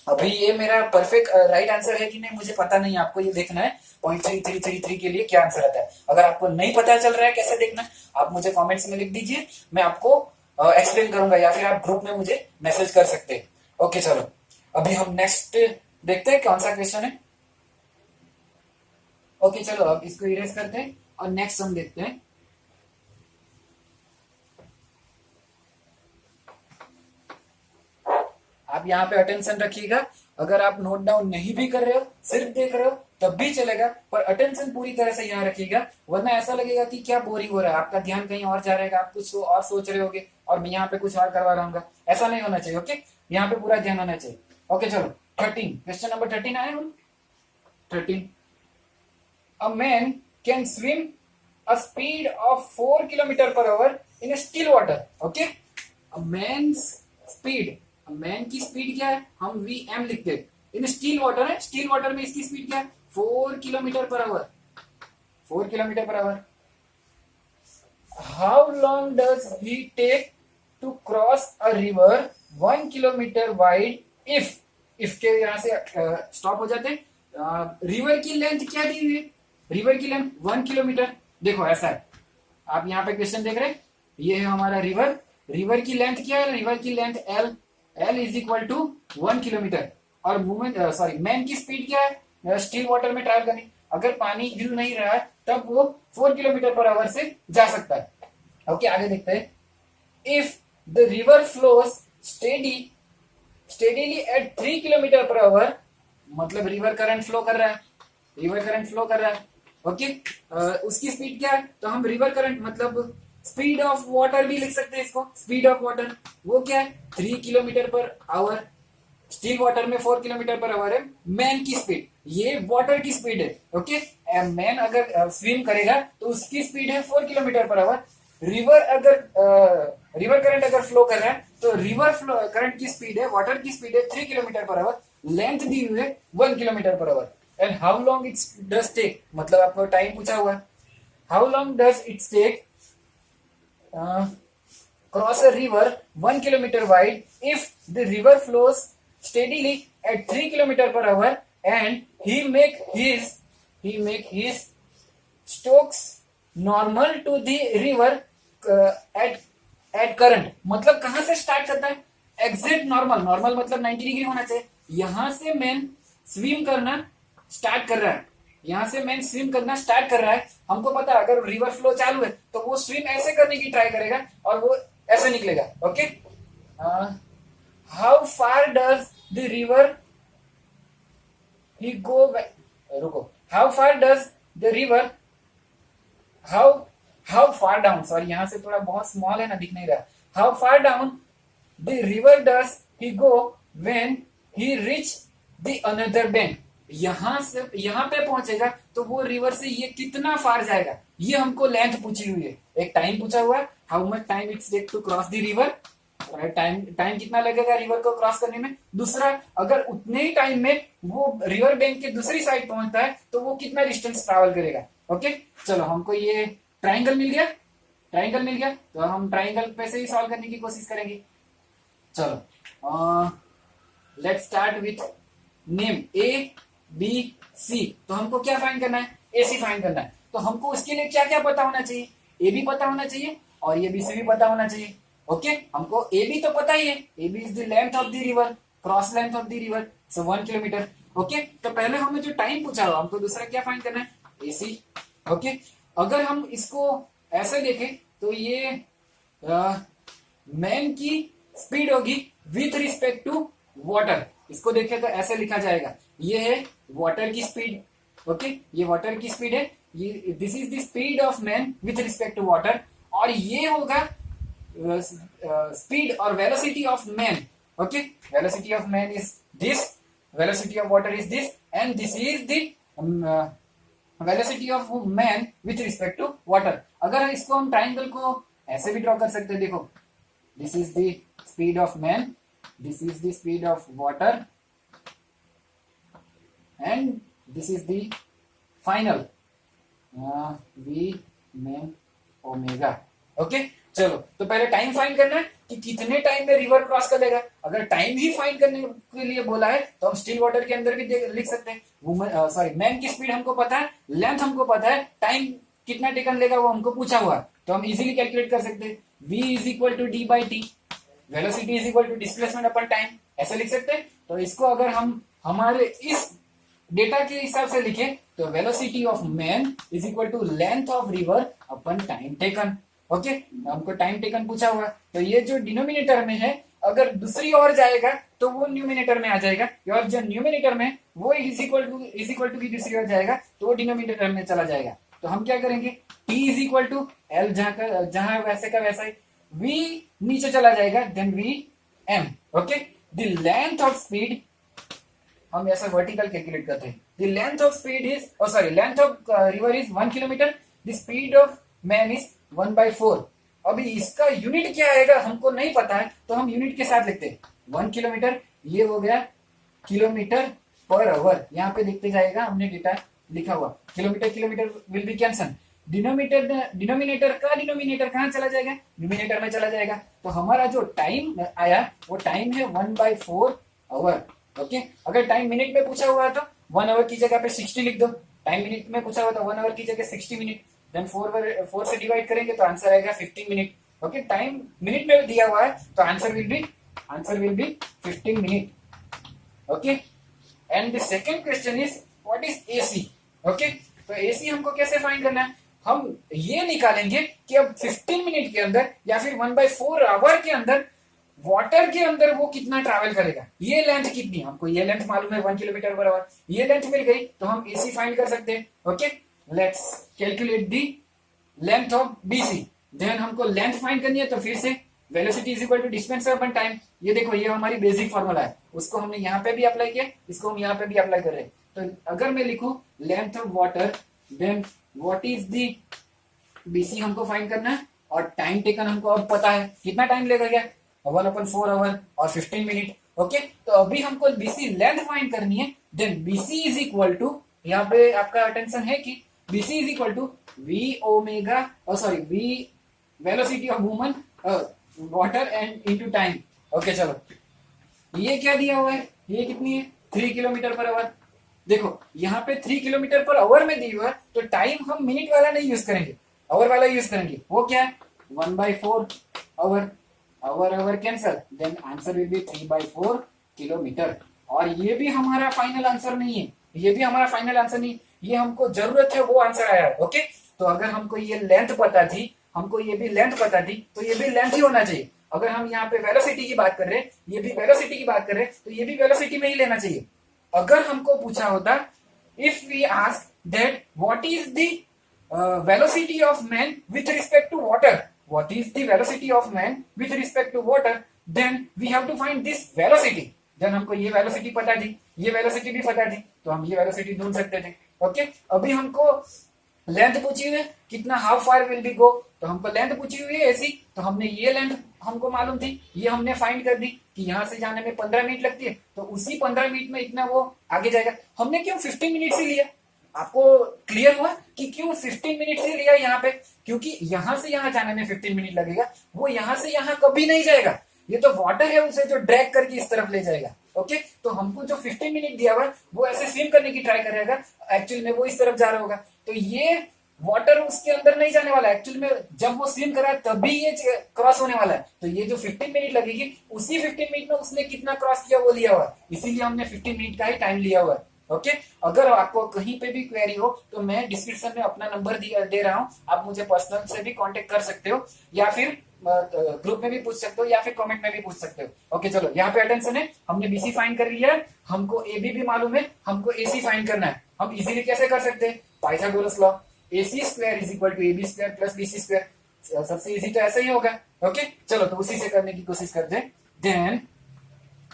अभी ये मेरा परफेक्ट राइट आंसर है कि नहीं मुझे पता नहीं, आपको ये देखना है 0.3333 के लिए क्या आंसर आता है। अगर आपको नहीं पता चल रहा है कैसे देखना, आप मुझे कमेंट्स में लिख दीजिए, मैं आपको एक्सप्लेन करूंगा, या फिर आप ग्रुप में मुझे मैसेज कर सकते हैं। ओके चलो, अभी हम नेक्स्ट देखते हैं कौन सा क्वेश्चन है। ओके चलो, अब इसको इरेज करते हैं और नेक्स्ट हम देखते हैं। आप यहाँ पे अटेंशन रखिएगा, अगर आप नोट डाउन नहीं भी कर रहे हो, सिर्फ देख रहे हो तब भी चलेगा, पर अटेंशन पूरी तरह से यहाँ रखिएगा, वरना ऐसा लगेगा कि क्या बोरिंग हो रहा है, आपका ध्यान कहीं और जा रहेगा, आप कुछ और सोच रहे होगे और मैं यहाँ पे कुछ और करवा रहा हूँ। ऐसा नहीं होना चाहिए। ओके, यहाँ पे पूरा ध्यान होना चाहिए। ओके चलो, 13 क्वेश्चन नंबर 13 आए हम। 13, a man can swim a speed of 4 kilometre per hour in still water. Okay, a man speed, man की स्पीड क्या है, हम वी एम लिखते हैं, इन स्टील वाटर है, स्टील वाटर में इसकी स्पीड क्या है, 4 kilometre per hour, 4 kilometre per hour. How long does he take to cross a river 1 kilometre wide if के यहां से स्टॉप हो जाते हैं, रिवर की लेंथ क्या दी हुई है? रिवर की लेंथ 1 किलोमीटर। देखो ऐसा है, आप यहाँ पे क्वेश्चन देख रहे हैं, ये है हमारा रिवर। रिवर की लेंथ क्या है? रिवर की length L, L is equal to 1 kilometre. और मूवमेंट सॉरी मैन की स्पीड क्या है स्टिल वाटर में ट्रैवल करनी? अगर पानी हिल नहीं रहा है तब वो 4 किलोमीटर पर आवर से जा सकता है। ओके आगे देखते हैं। If the river flows steadily at 3 kilometre per hour, मतलब रिवर करंट फ्लो कर रहा है, रिवर करंट फ्लो कर रहा है। ओके उसकी स्पीड क्या है? तो हम रिवर करंट मतलब स्पीड ऑफ वाटर भी लिख सकते हैं इसको। स्पीड ऑफ वाटर वो क्या है? 3 kilometre per our. Still water में 4 किलोमीटर पर आवर है मैन की स्पीड, ये वाटर की स्पीड है। ओके मैन अगर स्विम करेगा तो उसकी स्पीड है 4 किलोमीटर पर आवर। रिवर अगर रिवर करंट अगर फ्लो कर रहा है तो रिवर करंट की स्पीड है, वाटर की स्पीड है 3 किलोमीटर पर आवर। लेंथ दी हुई है 1 kilometre per hour. And how long it's does take, मतलब आपको टाइम पूछा हुआ है। How long does it's take cross a river 1 kilometre wide if the river flows steadily at 3 kilometer per hour and he make his strokes normal to the river at current। मतलब कहां से start करता है? Exact normal, normal मतलब 90 degree होना चाहिए। यहां से मैन स्विम करना स्टार्ट कर रहा है, यहां से मैन स्विम करना स्टार्ट कर रहा है। हमको पता है अगर रिवर फ्लो चालू है तो वो स्विम ऐसे करने की ट्राई करेगा और वो ऐसे निकलेगा। Okay how far does the river he go रुको, how far does the river how far down, sorry यहाँ से थोड़ा बहुत स्मॉल है ना, दिख नहीं रहा। how far down the river does he go when he reach the another bank, यहां से यहां पे पहुंचेगा तो वो रिवर से ये कितना फार जाएगा, ये हमको लेंथ पूछी हुई है। एक टाइम पूछा हुआ है, how much time it's take to cross the river, time कितना लगेगा रिवर को क्रॉस करने में। दूसरा अगर उतने ही टाइम में वो रिवर बैंक के दूसरी साइड पहुंचता है तो वो कितना डिस्टेंस ट्रैवल करेगा। ओके चलो हमको ये ट्राइंगल मिल गया, ट्राइंगल मिल गया तो हम ट्राइंगल पे से ही सॉल्व करने की कोशिश करेंगे। चलो let's start with name A B C. तो हमको क्या फाइंड करना है? ए सी फाइंड करना है। तो हमको उसके लिए क्या क्या पता होना चाहिए? ए बी पता होना चाहिए और ये बी सी भी पता होना चाहिए। ओके हमको ए बी तो पता ही है, A B is the length of the river, cross length of the river, so 1 kilometre. Okay तो पहले हमें जो टाइम पूछा हुआ हमको दूसरा क्या फाइंड करना है? ए सी। ओके अगर हम इसको ऐसे देखें तो ये मैन की स्पीड होगी विथ रिस्पेक्ट टू वाटर। इसको देखें तो ऐसे लिखा जाएगा, ये है वाटर की स्पीड। ओके ये वाटर की स्पीड है, ये this is the speed of man with respect to water. और ये होगा speed or velocity of man। okay velocity of man is this, velocity of water is this, and this is the velocity of man with respect to water। अगर इसको हम triangle को ऐसे भी draw कर सकते हैं, देखो this is the speed of man, this is the speed of water, and this is the final v man omega। Okay चलो तो पहले टाइम फाइंड करना है कि कितने टाइम में रिवर क्रॉस कर लेगा। अगर टाइम ही फाइंड करने के लिए बोला है तो हम स्टिल वाटर के अंदर भी लिख सकते हैं। सॉरी मैन की स्पीड हमको पता है, लेंथ हमको पता है, टाइम कितना टेकन लेगा वो हमको पूछा हुआ है, तो हम इजीली कैलकुलेट कर सकते हैं। v is equal to D by T, velocity is equal to displacement upon time, ऐसे लिख सकते हैं। तो इसको अगर हम हमारे इस डेटा के हिसाब से लिखे तो velocity of man is equal to length of river upon time taken. Okay हमको टाइम टेकन पूछा हुआ, तो ये जो डिनोमिनेटर में है अगर दूसरी ओर जाएगा तो वो न्यूमिनेटर में आ जाएगा, और जो न्यूमिनेटर में वो इज इक्वल टू की दूसरी ओर जाएगा तो वो डिनोमिनेटर में चला जाएगा। तो हम क्या करेंगे, t is equal to L, जहां वैसे का वैसा ही, v नीचे चला जाएगा, then v m। Okay the length of speed हम ऐसा वर्टिकल कैलकुलेट करते हैं। The length of speed is sorry length of river is 1 kilometre, the speed of man is 1/4। अभी इसका यूनिट क्या आएगा हमको नहीं पता है, तो हम यूनिट के साथ लिखते हैं 1 किलोमीटर, ये हो गया किलोमीटर पर आवर। यहाँ पे देखते जाएगा हमने डेटा लिखा हुआ, kilometre kilometre will be cancel, denominator का डिनोमिनेटर कहाँ चला जाएगा, न्यूमिनेटर में चला जाएगा। तो हमारा जो टाइम आया वो टाइम है 1/4 आवर। ओके अगर टाइम मिनट में पूछा हुआ है तो 1 आवर की जगह पे 60 लिख दो, टाइम मिनट में पूछा हुआ था, 1 आवर की जगह 60 मिनट, देन 4 से डिवाइड करेंगे तो आंसर आएगा 15 मिनट। ओके, टाइम मिनट में दिया हुआ है तो answer will B 15 minute. Okay, and the second question is what is AC. Okay, तो एसी हमको कैसे फाइंड करना है, हम ये निकालेंगे कि अब 15 मिनट के अंदर या फिर 1/4 आवर के अंदर वाटर के अंदर वो कितना ट्रैवल करेगा, ये लेंथ कितनी, हमको ये लेंथ मालूम है 1 किलोमीटर पर आवर, ये लेंथ मिल गई तो हम एसी फाइंड कर सकते हैं। Okay, let's calculate the length of BC. Then हमको लेंथ फाइंड करनी है तो फिर से velocity is equal to distance upon time. ये देखो ये हमारी बेसिक फॉर्मूला है, उसको हमने यहाँ पे भी अप्लाई किया, इसको हम यहाँ पे भी अप्लाई कर रहे हैं। तो अगर मैं लिखूं length of water, then what is the BC हमको फाइंड करना है, और टाइम टेकन हमको अब पता है कितना टाइम लेगा, क्या 1/4 आवर और 15 मिनट। ओके, तो अभी हमको बीसी लेंथ फाइंड करनी है। Then BC is equal to, यहाँ पे आपका अटेंशन है कि BC is equal to V omega, sorry V velocity of woman water and into time. Okay, चलो ये क्या दिया हुआ है, ये कितनी है 3 किलोमीटर पर आवर। देखो यहाँ पे 3 किलोमीटर पर आवर में दी हुआ है, तो टाइम हम मिनट वाला नहीं यूज करेंगे, आवर वाला यूज करेंगे। वो क्या है 1/4 hour, hour cancel, then answer will be 3/4 kilometre. और ये भी हमारा फाइनल आंसर नहीं है, ये भी हमारा फाइनल आंसर नहीं, ये हमको जरूरत है वो आंसर आया है। ओके, तो अगर हमको ये लेंथ पता थी, हमको ये भी लेंथ पता थी, तो ये भी लेंथ ही होना चाहिए। अगर हम यहाँ पे वेलोसिटी की बात कर रहे हैं, ये भी वेलोसिटी की बात कर रहे हैं, तो ये भी वेलोसिटी में ही लेना चाहिए। अगर हमको पूछा होता if we ask that what is the velocity of man with respect to water, what is the velocity of man with respect to water, then we have to find this velocity। then हमको ये velocity पता थी, ये velocity भी पता थी, तो हम ये velocity ढूंढ सकते थे। ओके, अभी हमको लेंथ पूछी हुई है कितना, how far will be go, तो हमको लेंथ पूछी हुई है ऐसी, तो हमने ये लेंथ हमको मालूम थी, ये हमने फाइंड कर दी कि यहाँ से जाने में 15 मिनट लगती है, तो उसी 15 मिनट में इतना वो आगे जाएगा। हमने क्यों 15 मिनट से लिया, आपको क्लियर हुआ कि क्यों 15 मिनट से लिया यहाँ पे, क्योंकि यहाँ से यहाँ जाने में 15 मिनट लगेगा, वो यहाँ से यहाँ कभी नहीं जाएगा, ये तो वाटर है उसे जो ड्रैग करके इस तरफ ले जाएगा। ओके, तो हमको जो 15 मिनट दिया हुआ वो ऐसे स्विम करने की ट्राई करेगा, एक्चुअल में वो इस तरफ जा रहा होगा, तो ये वाटर उसके अंदर नहीं जाने वाला, एक्चुअल में जब वो स्विम कर रहा है तभी ये क्रॉस होने वाला है। तो ये जो 15 मिनट लगेगी, उसी 15 मिनट में उसने कितना क्रॉस किया वो लिया हुआ है, इसीलिए हमने 15 मिनट का ही टाइम लिया हुआ है। ओके, अगर आपको कहीं पे भी क्वेरी हो तो मैं डिस्क्रिप्शन में अपना नंबर दे रहा हूँ, आप मुझे पर्सनल से भी कांटेक्ट कर सकते हो, या फिर ग्रुप में भी पूछ सकते हो, या फिर कमेंट में भी पूछ सकते हो। ओके, चलो यहाँ पे अटेंशन है, हमने बीसी फाइंड कर लिया है, हमको एबी भी मालूम है, हमको एसी फाइंड करना है। हम इजीली कैसे कर सकते हैं, Pythagoras law, AC square is equal to AB square plus BC square, सबसे इजी तो ऐसा ही होगा। ओके, चलो तो उसी से करने की कोशिश करते हैं। Then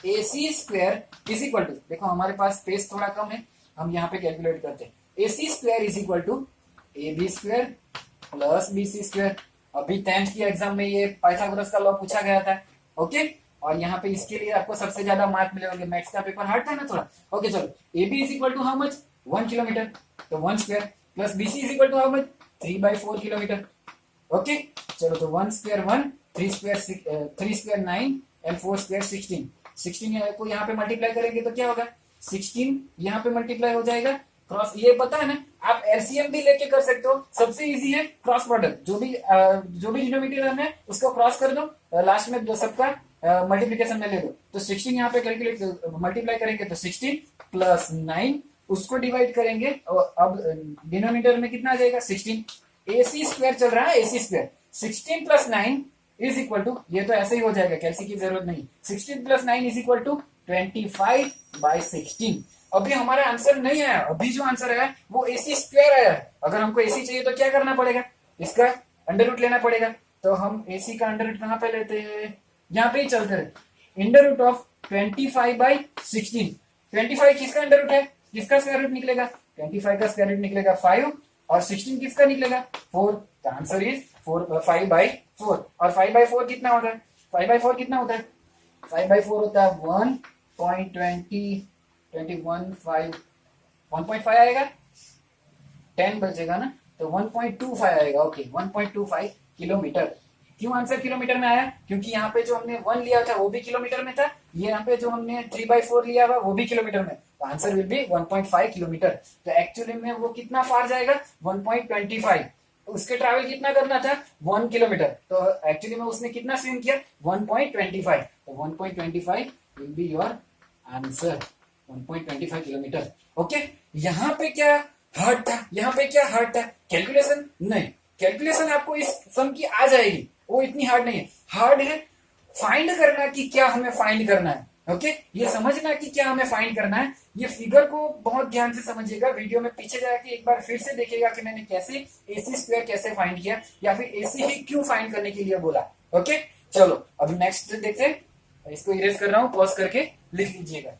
AC square is equal to, देखो हमारे पास स्पेस थोड़ा कम है, हम यहाँ पे कैलकुलेट करते हैं। AC square is equal to AB square plus BC square. अभी 10th की एग्जाम में ये पाइथागोरस का लॉ पूछा गया था। ओके, और यहाँ पे इसके लिए आपको सबसे ज्यादा मार्क मिले होंगे, मैथ्स का पेपर हार्ड था ना थोड़ा। ओके, चलो AB is equal to how much 1 kilometre, तो 1 square plus BC is equal to how much 3/4 kilometre. Okay, चलो तो 1 स्क्वायर 1, 3 स्क्वायर 9 एंड 4 स्क्वायर 16। 16 को यहाँ पे मल्टीप्लाई करेंगे तो क्या होगा 16 यहाँ पे मल्टीप्लाई हो जाएगा, क्रॉस ये पता है ना, आप एलसीएम भी लेके कर सकते हो, सबसे इजी है क्रॉस प्रोडक्ट, जो भी डिनोमिनेटर है उसको क्रॉस कर दो, लास्ट में जो सबका मल्टीप्लीकेशन में ले दो, तो 16 यहाँ पे कैलकुलेट मल्टीप्लाई करेंगे तो 16 प्लस 9 उसको डिवाइड करेंगे, और अब डिनोमिनेटर में कितना आ जाएगा 16। AC स्क्वायर चल रहा है, AC square 16 plus 9 is equal to, ये तो ऐसे ही हो जाएगा, कैलसी की जरूरत नहीं, 16 प्लस 9 इज इक्वल टू 25/16। अभी हमारा आंसर नहीं आया, अभी जो आंसर आया वो AC स्क्वायर आया है। अगर हमको AC चाहिए तो क्या करना पड़ेगा, इसका अंडर रूट लेना पड़ेगा, तो हम AC का अंडर रूट कहाँ पे लेते हैं, यहाँ पे ही चलते रहे, अंडर रूट ऑफ 25/16। 25 किसका अंडर रूट है, किसका स्क्वायर रूट निकलेगा, 25 का स्क्वायर रूट निकलेगा 5, और 16 किसका निकलेगा 4, तो आंसर इज 5/4। और 5/4 कितना होता है, 5/4 कितना होता है, 5/4 होता है 1.5 आएगा, 10 बचेगा ना, तो 1.25 आएगा। Okay, 1.25 kilometre. क्यों आंसर किलोमीटर में आया, क्योंकि यहाँ पे जो हमने 1 लिया था वो भी किलोमीटर में था, ये यहाँ पे जो हमने 3/4 लिया हुआ वो भी किलोमीटर में, तो आंसर विल बी 1.5 किलोमीटर। तो एक्चुअली में वो कितना फार जाएगा 1.25। उसके ट्रैवल कितना करना था 1 किलोमीटर, तो एक्चुअली में उसने कितना स्विम किया 1.25। तो 1.25 will be your answer 1.25 kilometre. Okay, यहाँ पे क्या हार्ड था, यहाँ पे क्या हार्ड था कैलकुलेशन नहीं, कैलकुलेशन आपको इस सम की आ जाएगी, वो इतनी हार्ड नहीं है। हार्ड है फाइंड करना कि क्या हमें फाइंड करना है। ओके, ये समझना कि क्या हमें फाइंड करना है। ये फिगर को बहुत ध्यान से समझिएगा, वीडियो में पीछे जाके एक बार फिर से देखिएगा कि मैंने कैसे AC स्क्वायर कैसे फाइंड किया, या फिर AC ही क्यों फाइंड करने के लिए बोला। ओके, चलो अभी नेक्स्ट देखते हैं। इसको इरेज कर रहा हूं, पॉज करके लिख लीजिएगा।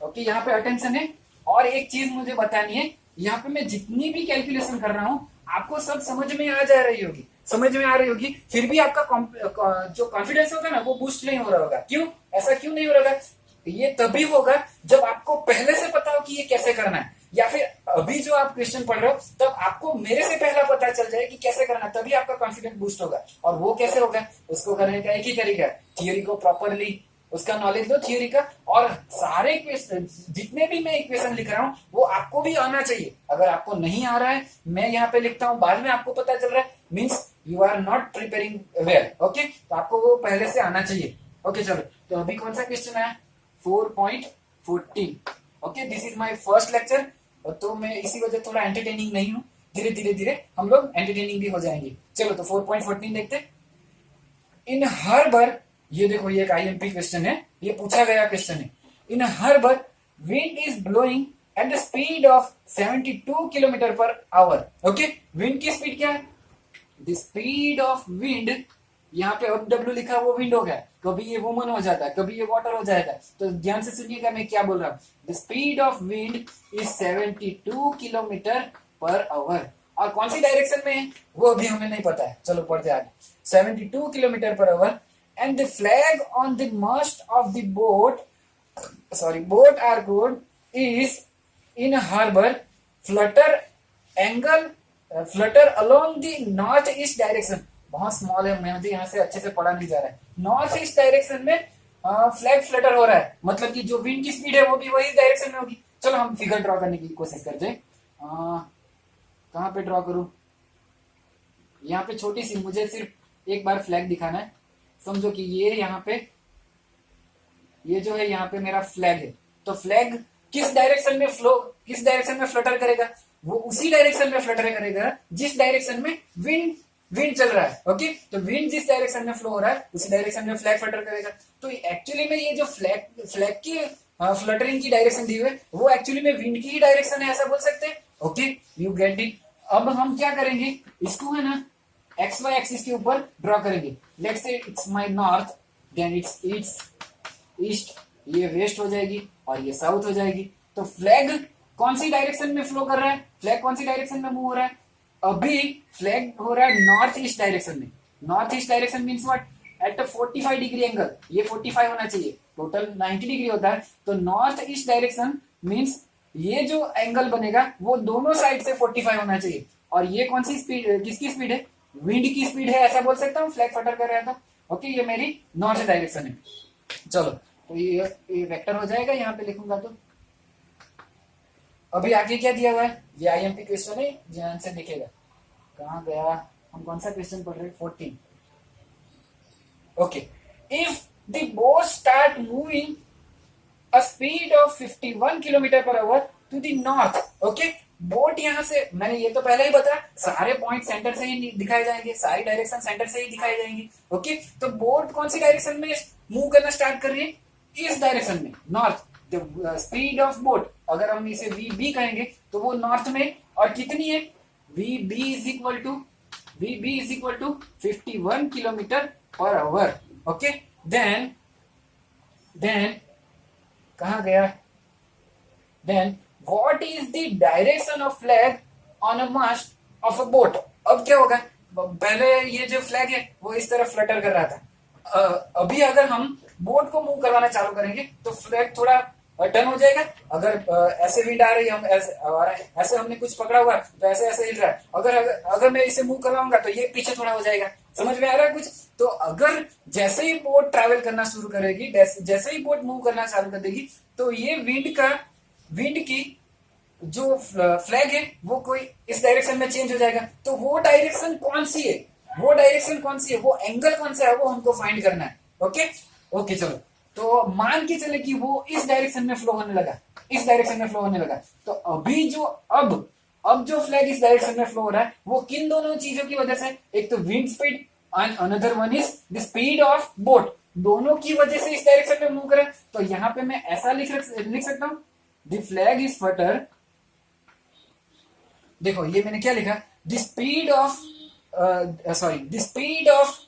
ओके, यहाँ पे अटेंशन है। और एक चीज मुझे बतानी है, यहाँ पे मैं जितनी भी कैलकुलेशन कर रहा हूँ आपको सब समझ में आ जा रही होगी, समझ में आ रही होगी, फिर भी आपका जो कॉन्फिडेंस होगा ना वो बूस्ट नहीं हो रहा होगा। क्यों, ऐसा क्यों नहीं हो रहा होगा? ये तभी होगा जब आपको पहले से पता हो कि ये कैसे करना है, या फिर अभी जो आप क्वेश्चन पढ़ रहे हो तब आपको मेरे से पहला पता चल जाए कि कैसे करना है, तभी आपका कॉन्फिडेंस बूस्ट होगा। और वो कैसे होगा, उसको करने का एक ही तरीका है, थियोरी को प्रॉपरली उसका नॉलेज लो थियोरी का। और सारे क्वेश्चन जितने भी मैं इक्वेशन लिख रहा हूँ वो आपको भी आना चाहिए। अगर आपको नहीं आ रहा है, मैं यहाँ पे लिखता हूँ, बाद में आपको पता चल रहा है, means you are not preparing well. Okay, तो आपको वो पहले से आना चाहिए। ओके, चलो तो अभी कौन सा क्वेश्चन है 4.14। Okay, this is my first lecture. तो मैं इसी वजह थोड़ा एंटरटेनिंग नहीं हूँ, धीरे धीरे धीरे हम लोग एंटरटेनिंग भी हो जाएंगे। चलो तो 4.14 देखते। इन हार्बर, ये देखो ये एक IMP क्वेश्चन है, ये पूछा गया क्वेश्चन है। In harbour wind is blowing at the speed of 72 kilometre per hour. Okay, wind की स्पीड क्या है, द स्पीड ऑफ विंड, यहाँ पे W लिखा वो विंड हो गया, कभी ये वुमन हो जाता है, कभी ये वाटर हो जाएगा। तो ध्यान से सुनिएगा मैं क्या बोल रहा हूँ। The speed of wind is 72 kilometre per our. और कौन सी डायरेक्शन में है वो अभी हमें नहीं पता है, चलो पढ़ते आगे। 72 kilometre per our and the flag on the mast of the boat or boat is in harbor flutter along the north east direction। बहुत स्मॉल है, मुझे यहाँ से अच्छे से पढ़ा नहीं जा रहा है। नॉर्थ ईस्ट डायरेक्शन में फ्लैग फ्लटर हो रहा है, मतलब कि जो विंड की स्पीड है वो भी वही डायरेक्शन में होगी। चलो हम फिगर ड्रॉ करने की कोशिश करते हैं। कहाँ पे ड्रॉ करूं, यहाँ पे छोटी सी, मुझे सिर्फ एक बार फ्लैग दिखाना है। समझो कि ये यहाँ पे, ये जो है यहाँ पे मेरा फ्लैग है, तो फ्लैग किस डायरेक्शन में फ्लटर करेगा, वो उसी डायरेक्शन में फ्लटर करेगा जिस डायरेक्शन में विंड चल रहा है। ओके, तो विंड जिस डायरेक्शन में फ्लो हो रहा है उसी डायरेक्शन में फ्लैग फ्लटर करेगा। तो एक्चुअली में ये जो फ्लैग की फ्लटरिंग की डायरेक्शन दी हुई है वो एक्चुअली में विंड की ही डायरेक्शन है, ऐसा बोल सकते हैं। Okay, you get it. अब हम क्या करेंगे, इसको है ना XY एक्सिस के ऊपर ड्रॉ करेंगे। Let's say it's my north, then it's east, ये वेस्ट हो जाएगी और ये साउथ हो जाएगी। तो फ्लैग कौन सी डायरेक्शन में फ्लो कर रहा है, फ्लैग कौन सी डायरेक्शन में मूव हो रहा है, अभी फ्लैग हो रहा है नॉर्थ ईस्ट डायरेक्शन में। North east direction means what, at 45 degree angle, ये 45 होना चाहिए, टोटल 90 डिग्री होता है। तो नॉर्थ ईस्ट डायरेक्शन मीन्स ये जो एंगल बनेगा वो दोनों साइड से 45 होना चाहिए। और ये कौन सी स्पीड, किसकी स्पीड है, विंड की स्पीड है, ऐसा बोल सकता हूँ, फ्लैग फटर कर रहा था। ओके, ये मेरी नॉर्थ डायरेक्शन है। चलो तो ये वेक्टर हो जाएगा, यहाँ पे लिखूंगा तो। अभी आगे क्या दिया हुआ है, ये IMP क्वेश्चन है, ध्यान से देखिएगा। कहाँ गया, हम कौन सा क्वेश्चन पढ़ रहे हैं 14। Okay, if the boat start moving a speed of 51 kilometre per hour to the north. Okay, boat यहाँ से, मैंने ये तो पहले ही बताया, सारे पॉइंट सेंटर से ही दिखाए जाएंगे, सारी डायरेक्शन सेंटर से ही दिखाई जाएंगी। ओके, तो बोट कौन सी डायरेक्शन में मूव करना स्टार्ट कर रही है, इस डायरेक्शन में, north. The speed of boat, अगर हम इसे VB कहेंगे तो वो नॉर्थ में, और कितनी है, VB is equal to 51 kilometre per hour. Okay, then कहा गया, then what is the direction of flag on a mast of a boat। अब क्या होगा, पहले ये जो फ्लैग है वो इस तरह फ्लटर कर रहा था, अभी अगर हम बोट को मूव करवाना चालू करेंगे तो फ्लैग थोड़ा टर्न हो जाएगा। अगर ऐसे विंड आ रही है, हम ऐसे हमने कुछ पकड़ा हुआ तो ऐसे हिल रहा है, अगर मैं इसे मूव करवाऊंगा तो ये पीछे थोड़ा हो जाएगा, समझ में आ रहा है कुछ? तो अगर जैसे ही बोट ट्रैवल करना शुरू करेगी, जैसे ही बोट मूव करना चालू कर देगी, तो ये विंड की जो फ्लैग है वो कोई इस डायरेक्शन में चेंज हो जाएगा। तो वो डायरेक्शन कौन सी है, वो डायरेक्शन कौन सी है, वो एंगल कौन सा है, वो हमको फाइंड करना है। ओके ओके चलो, तो मान के चले कि वो इस डायरेक्शन में फ्लो होने लगा, इस डायरेक्शन में फ्लो होने लगा। तो अभी जो अब जो फ्लैग इस डायरेक्शन में फ्लो हो रहा है वो किन दोनों चीजों की वजह से, एक तो wind speed and another one is the speed of boat, दोनों की वजह से इस डायरेक्शन में मूव करे। तो यहां पे मैं ऐसा लिख सकता हूं, द फ्लैग इज फटर, देखो ये मैंने क्या लिखा, the speed of the speed of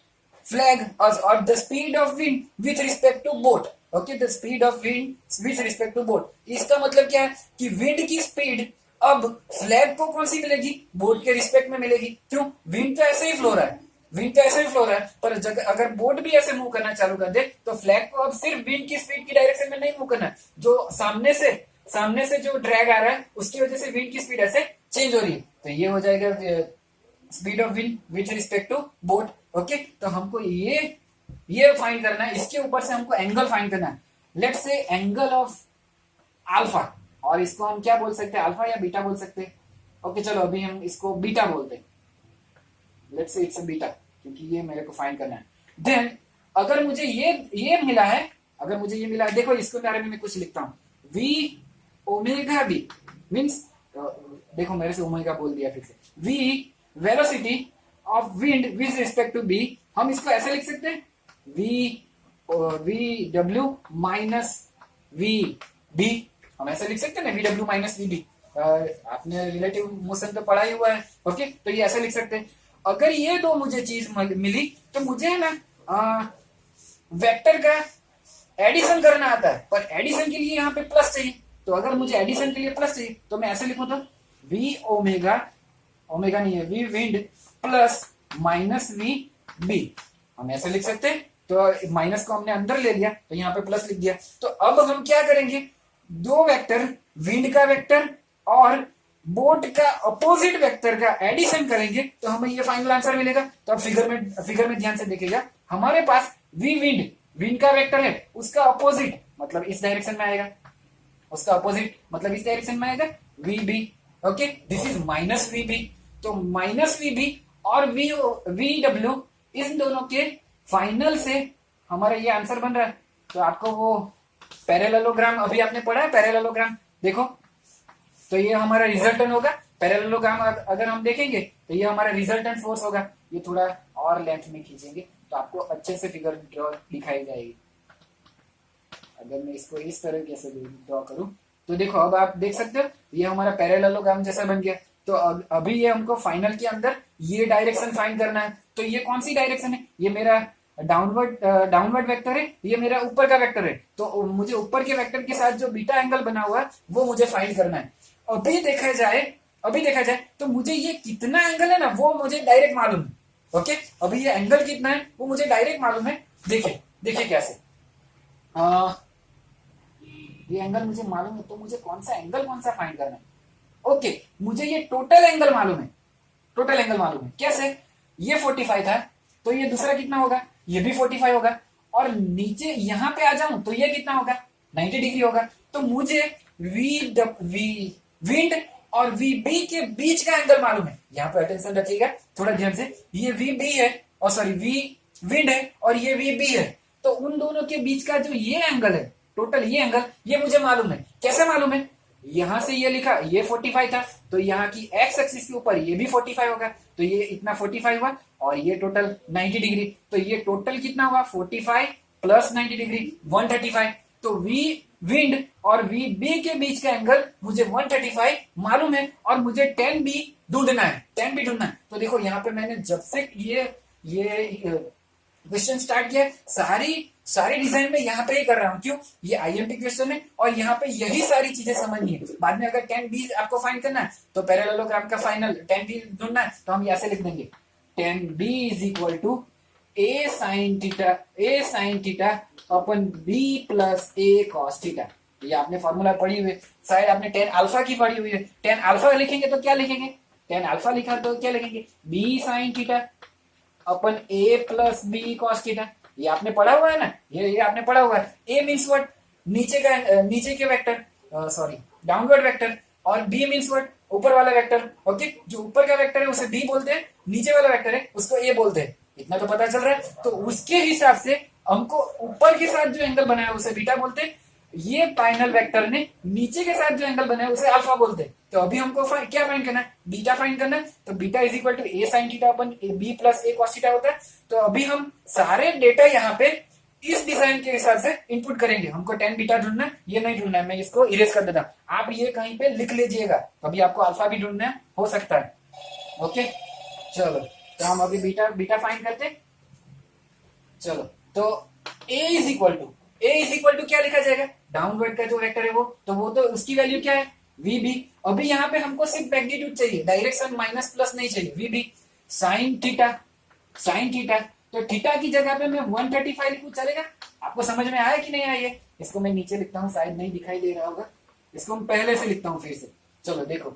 flag और the speed of wind with respect to boat. Okay, the speed of wind with respect to boat, इसका मतलब क्या है कि विंड की स्पीड अब फ्लैग को कौन सी मिलेगी, बोट के रिस्पेक्ट में मिलेगी। क्यों? विंड तो ऐसे ही फ्लो रहा है, विंड तो ऐसे ही फ्लो रहा है, पर अगर बोट भी ऐसे मूव करना चालू कर दे तो फ्लैग को अब सिर्फ विंड की स्पीड की डायरेक्शन में नहीं मूव करना है, जो सामने से जो ड्रैग आ रहा है उसकी वजह से विंड की स्पीड ऐसे चेंज हो रही है। तो ये हो जाएगा speed of wind with respect to boat. Okay, तो हमको ये फाइंड करना है, इसके ऊपर से हमको एंगल फाइंड करना है। Let's say angle of alpha, और इसको हम क्या बोल सकते हैं, अल्फा या बीटा बोल सकते हैं। ओके चलो, अभी हम इसको बीटा बोलते हैं, लेट्स से इट्स बीटा, क्योंकि ये मेरे को फाइंड करना है। देन अगर मुझे ये मिला है, अगर मुझे ये मिला है, देखो इसके बारे में मैं कुछ लिखता हूं, वी ओमेगा बी मीन्स, देखो मेरे से ओमेगा बोल दिया फिर से, V velocity of wind with respect to B, हम इसको ऐसे लिख सकते हैं, V W minus V B, हम ऐसे लिख सकते हैं ना, V W minus V B. आपने रिलेटिव मोशन तो पढ़ा ही हुआ है। ओके, तो ये ऐसे लिख सकते हैं। अगर ये दो मुझे चीज मिली तो मुझे है ना वेक्टर का एडिशन करना आता है, पर एडिशन के लिए यहाँ पे प्लस चाहिए। तो अगर मुझे एडिशन के लिए प्लस चाहिए तो मैं ऐसे लिखूं, तो वी ओमेगा नहीं है, V wind plus minus V B, हम ऐसे लिख सकते हैं। तो माइनस को हमने अंदर ले लिया तो यहाँ पे प्लस लिख दिया। तो अब हम क्या करेंगे, दो वेक्टर, विंड का वेक्टर और बोट का अपोजिट वेक्टर का एडिशन करेंगे तो हमें ये फाइनल आंसर मिलेगा। तो अब फिगर में ध्यान से देखिएगा, हमारे पास वी विंड का वेक्टर है, उसका अपोजिट मतलब इस डायरेक्शन में आएगा, उसका अपोजिट मतलब इस डायरेक्शन में आएगा V B. Okay, this is minus V B. तो माइनस वी बी और वी डब्ल्यू, इन दोनों के फाइनल से हमारा ये आंसर बन रहा है। तो आपको वो पैरेललोग्राम अभी आपने पढ़ा है, पैरेललोग्राम देखो, तो ये हमारा रिजल्टेंट होगा। पैरेललोग्राम अगर हम देखेंगे तो ये हमारा रिजल्टेंट फोर्स होगा। ये थोड़ा और लेंथ में खींचेंगे तो आपको अच्छे से फिगर ड्रॉ दिखाई जाएगी। अगर मैं इसको इस तरह से ड्रॉ करूं तो देखो, अब आप देख सकते हो ये हमारा पैरेललोग्राम जैसा बन गया। तो अभी ये हमको फाइनल के अंदर ये डायरेक्शन फाइंड करना है। तो ये कौन सी डायरेक्शन है, ये मेरा डाउनवर्ड वेक्टर है, ये मेरा ऊपर का वेक्टर है। तो मुझे ऊपर के वेक्टर के साथ जो बीटा एंगल बना हुआ है वो मुझे फाइंड करना है। अभी देखा जाए तो मुझे ये कितना एंगल है ना वो मुझे डायरेक्ट मालूम है। ओके, अभी ये एंगल कितना है वो मुझे डायरेक्ट मालूम है। देखिए कैसे, ये एंगल मुझे मालूम है, तो मुझे कौन सा फाइंड करना है। ओके, मुझे ये टोटल एंगल मालूम है। कैसे, ये 45 था तो ये दूसरा कितना होगा, ये भी 45 होगा, और नीचे यहां पे आ जाऊं तो ये कितना होगा, 90 डिग्री होगा। तो मुझे विंड और वी बी के बीच का एंगल मालूम है। यहाँ पे अटेंशन रखिएगा थोड़ा ध्यान से, ये वी बी है और सॉरी वी विंड है और ये वी बी है। तो उन दोनों के बीच का जो ये एंगल है, टोटल ये एंगल, ये मुझे मालूम है। कैसे मालूम है, यहां से ये लिखा, ये 45 था तो यहाँ की एक्स एक्सिस के ऊपर ये भी 45 होगा, तो ये इतना 45 हुआ, और ये टोटल 90 डिग्री। तो ये टोटल कितना हुआ, 45 प्लस 90 डिग्री 135। तो वी विंड और वी बी के बीच का एंगल मुझे 135 मालूम है, और मुझे 10 बी ढूंढना है। तो देखो यहाँ पे मैंने जब से ये क्वेश्चन स्टार्ट किया, सारी डिजाइन में यहाँ पे ही कर रहा हूँ। क्यों, ये आईएमपी क्वेश्चन है और यहाँ पे यही सारी चीजें समझनी है। बाद में अगर 10 बी आपको फाइंड करना है तो पैरेललोग्राम का फाइनल 10 बी ढूंढना है, तो हम ऐसे लिख देंगे 10 B is equal to A sine theta upon B plus A cos theta. ये आपने फॉर्मूला पढ़ी हुई है, शायद आपने 10 अल्फा की पढ़ी हुई है। 10 अल्फा लिखेंगे तो क्या लिखेंगे, 10 अल्फा लिखा तो क्या लिखेंगे, B sine theta upon a plus B cos theta, ये आपने पढ़ा हुआ है ना, ये आपने पढ़ा हुआ है। a मीन्स व्हाट, नीचे के वेक्टर, सॉरी डाउनवर्ड वेक्टर, और b मीन्स व्हाट, ऊपर वाला वेक्टर। ओके, जो ऊपर का वेक्टर है उसे b बोलते हैं, नीचे वाला वेक्टर है उसको a बोलते हैं। इतना तो पता चल रहा है। तो उसके हिसाब से हमको ऊपर के साथ जो एंगल बना है उसे बीटा बोलते हैं, ये फाइनल वेक्टर ने नीचे के साथ जो एंगल बना है उसे अल्फा बोलते हैं। तो अभी हमको क्या फाइंड करना है, बीटा फाइंड करना है। तो beta is equal to A sine theta upon B plus A cos theta होता है। तो अभी हम सारे डेटा यहाँ पे इस डिजाइन के हिसाब से इनपुट करेंगे। हमको tan बीटा ढूंढना है, ये नहीं ढूंढना है, मैं इसको इरेज कर देता हूं। आप ये कहीं पे लिख लीजिएगा, कभी आपको अल्फा भी ढूंढना हो सकता है। ओके चलो, तो हम अभी बीटा फाइंड करते हैं। चलो, तो a इज इक्वल टू क्या लिखा जाएगा, डाउनवर्ड का जो वेक्टर है वो तो उसकी वैल्यू क्या है, vb। अभी यहाँ पे हमको सिर्फ मैग्नीट्यूड चाहिए, डायरेक्शन माइनस प्लस नहीं चाहिए। vb साइन थीटा, तो थीटा की जगह पे मैं 135 लिखूं, चलेगा? आपको समझ में आया कि नहीं आया? इसको मैं नीचे लिखता हूँ, शायद नहीं दिखाई दे रहा होगा, इसको हम पहले से लिखता हूँ फिर से। चलो देखो,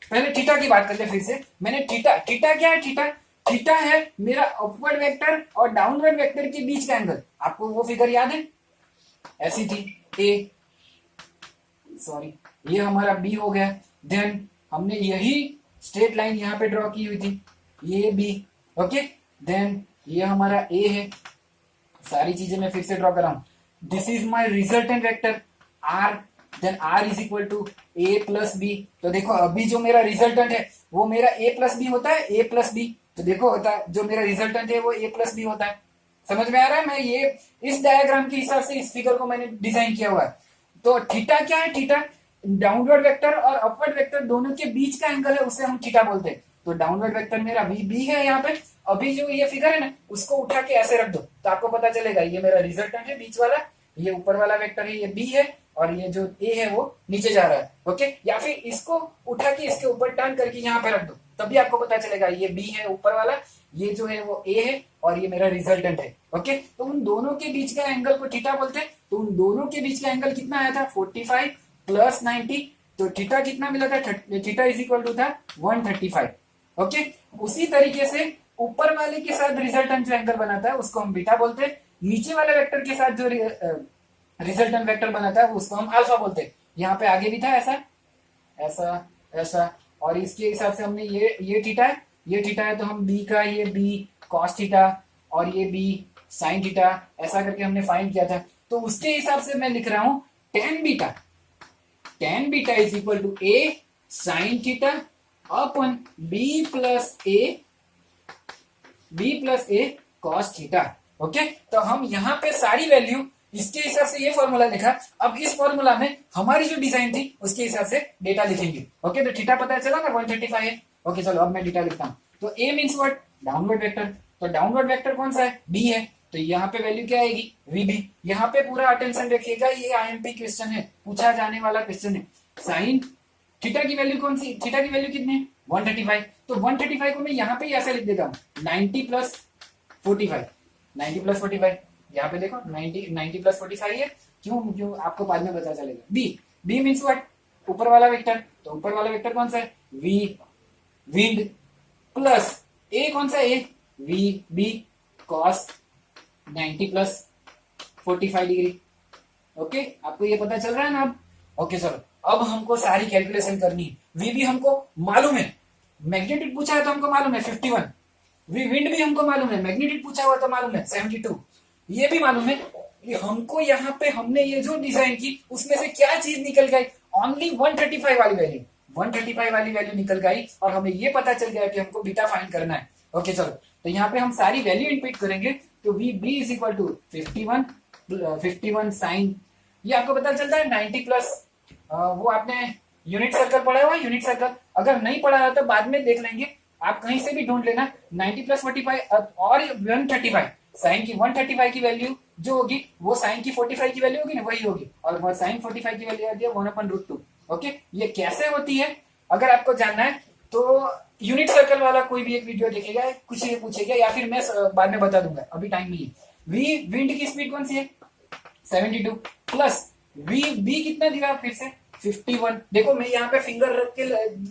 पहले थीटा की बात करते हैं फिर से। मैंने थीटा क्या है, थीटा है मेरा अपवर्ड वेक्टर और डाउनवर्ड वेक्टर के बीच का एंगल। आपको वो फिगर याद है, ऐसी थी ए, सॉरी ये हमारा बी हो गया। देन हमने यही स्ट्रेट लाइन यहाँ पे ड्रॉ की हुई थी, ये बी। ओके, देन ये हमारा ए है। सारी चीजें मैं फिर से ड्रॉ कर रहा हूं। This is my resultant vector R, then R is equal to A plus B. तो देखो अभी जो मेरा रिजल्टेंट है वो मेरा ए प्लस बी होता है, ए प्लस बी। तो देखो होता है जो मेरा रिजल्टेंट है वो ए प्लस बी होता है। समझ में आ रहा है? मैं ये इस डायग्राम के हिसाब से इस फिगर को मैंने डिजाइन किया हुआ है। तो थीटा क्या है, थीटा डाउनवर्ड वेक्टर और अपवर्ड वेक्टर दोनों के बीच का एंगल है, उसे हम थीटा बोलते हैं। तो डाउनवर्ड वेक्टर मेरा वी बी है यहाँ पे। अभी जो ये फिगर है ना उसको उठा के ऐसे रख दो तो आपको पता चलेगा ये मेरा रिजल्टेंट है बीच वाला, ये ऊपर वाला वेक्टर है ये बी है, और ये जो ए है वो नीचे जा रहा है। ओके, या फिर इसको उठा के इसके ऊपर टर्न करके यहाँ पे रख दो तभी आपको पता चलेगा ये बी है ऊपर वाला, ये जो है वो ए है, और ये मेरा रिजल्टेंट है। ओके, तो उन दोनों के बीच का एंगल को थीटा बोलते हैं। तो उन दोनों के बीच का एंगल कितना आया था, 45 प्लस 90। तो थीटा कितना मिला था, थीटा इज इक्वल टू था 135। ओके, उसी तरीके से ऊपर वाले के साथ रिजल्टेंट जो एंगल बनाता है उसको हम बीटा बोलते हैं। नीचे वाले वेक्टर के साथ जो रिजल्टेंट वेक्टर बनाता है उसको हम अल्फा बोलते हैं। यहाँ पे आगे भी था ऐसा ऐसा ऐसा, और इसके हिसाब से हमने ये थीटा है, ये थीटा है, तो हम बी का ये बी कॉस थीटा और ये बी साइन थीटा ऐसा करके हमने फाइंड किया था। तो उसके हिसाब से मैं लिख रहा हूं tan beta is equal to A sine theta upon B plus A cos theta. Okay, तो हम यहाँ पे सारी वैल्यू इसके हिसाब से ये फॉर्मूला लिखा। अब इस फॉर्मूला में हमारी जो डिजाइन थी उसके हिसाब से डेटा लिखेंगे। ओके, तो थीटा पता चला ना 135 है। ओके चलो अब मैं डेटा लिखता हूँ। तो ए मीन्स व्हाट, डाउनवर्ड वेक्टर। तो डाउनवर्ड वेक्टर कौन सा है, बी है। तो यहाँ पे वैल्यू क्या आएगी, वीबी। यहाँ पे पूरा अटेंशन रखिएगा, ये आईएमपी क्वेश्चन है, पूछा जाने वाला क्वेश्चन है। साइन थीटा की वैल्यू कौन सी, थीटा की वैल्यू कितनी है, 135। तो 135 को मैं यहाँ पे ऐसे लिख देता हूँ 90 प्लस 45। यहाँ पे देखो 90 प्लस 45 है। क्यों आपको बाद में पता चलेगा। बी मीन्स व्हाट, ऊपर वाला वेक्टर। तो ऊपर वाला वेक्टर कौन सा है, वी विंड, प्लस ए कौन सा, A V B cos 90 plus 45 degree. Okay, आपको ये पता चल रहा है ना अब। ओके चलो, अब हमको सारी कैलकुलेशन करनी है। वी भी हमको मालूम है, मैग्नीट्यूड पूछा है तो हमको मालूम है 51। विंड भी हमको मालूम है, मैग्नीट्यूड पूछा हुआ तो मालूम है 72। ये भी मालूम है कि हमको यहाँ पे हमने ये जो डिजाइन की उसमें से क्या चीज निकल गई, ओनली 135 वाली वैल्यू, 135 वाली वैल्यू निकल गई, और हमें ये पता चल गया कि हमको बीटा फाइंड करना है। ओके चलो, तो यहाँ पे हम सारी वैल्यू इनपुट करेंगे। तो V B is equal to 51 sine, ये आपको पता चलता है 90 प्लस, वो आपने यूनिट सर्कल पढ़ा हुआ है, यूनिट सर्कल अगर नहीं पढ़ा है तो बाद में देख लेंगे, आप कहीं से भी ढूंढ लेना। 90 प्लस 45 और 135, साइन की 135 की वैल्यू जो होगी वो साइन की 45 की वैल्यू होगी ना, वही होगी, और साइन 45 की वैल्यू आती है 1/√2। ओके, ये कैसे होती है अगर आपको जानना है तो यूनिट सर्कल वाला कोई भी एक वीडियो देखेगा, कुछ ये पूछेगा, या फिर मैं बाद में बता दूंगा, अभी टाइम नहीं है। विंड की स्पीड कौन सी है, 72, प्लस बी कितना दिया फिर से 51। देखो मैं यहाँ पे फिंगर रख के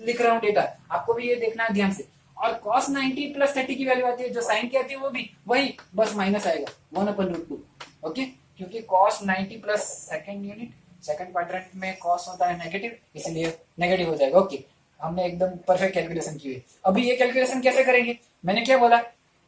लिख रहा हूँ डेटा, आपको भी ये देखना है ध्यान से। और cos 90 प्लस 30 की वैल्यू आती है, जो साइन की आती है वो भी वही, बस माइनस आएगा 1/√2। ओके, क्योंकि cos 90 plus second unit second quadrant में cos होता है नेगेटिव, इसलिए नेगेटिव हो जाएगा। ओके, हमने एकदम परफेक्ट कैलकुलेशन की हुई। अभी ये कैलकुलेशन कैसे करेंगे, मैंने क्या बोला,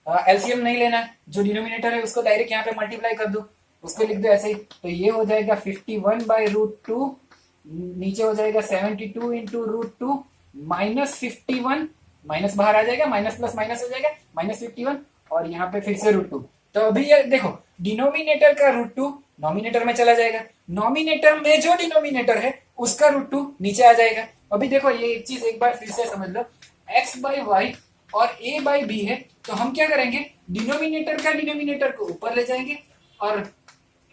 एलसीएम नहीं लेना, जो डिनोमिनेटर है उसको डायरेक्ट यहाँ पे मल्टीप्लाई कर दो, उसको लिख दो ऐसे ही, तो ये हो जाएगा 51/√2, नीचे हो जाएगा 72 इंटू √2 माइनस 51, माइनस बाहर आ जाएगा, माइनस प्लस माइनस हो जाएगा माइनस 51, और यहाँ पे फिर से √2। तो अभी ये देखो, डिनोमिनेटर का √2 नॉमिनेटर में चला जाएगा, नॉमिनेटर में जो डिनोमिनेटर है उसका √2 नीचे आ जाएगा। अभी देखो ये एक चीज एक बार फिर से समझ लो, x/y और a/b है, तो हम क्या करेंगे, डिनोमिनेटर का डिनोमिनेटर को ऊपर ले जाएंगे और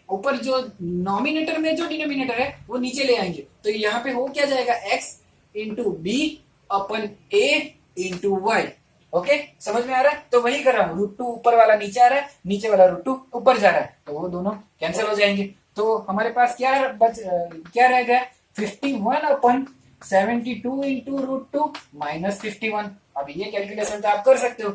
ऊपर जो नॉमिनेटर में जो डिनोमिनेटर है वो नीचे ले आएंगे, तो यहाँ पे हो क्या जाएगा, x into B upon a into Y. Okay, समझ में आ रहा है, तो वही कर रहा हूँ, √2 ऊपर वाला नीचे आ रहा है, नीचे वाला √2 ऊपर जा रहा है, तो वो दोनों कैंसिल हो जाएंगे। तो हमारे पास क्या रह गया, 51/72 इंटू √2 माइनस 51। अब ये कैलकुलेशन तो आप कर सकते हो,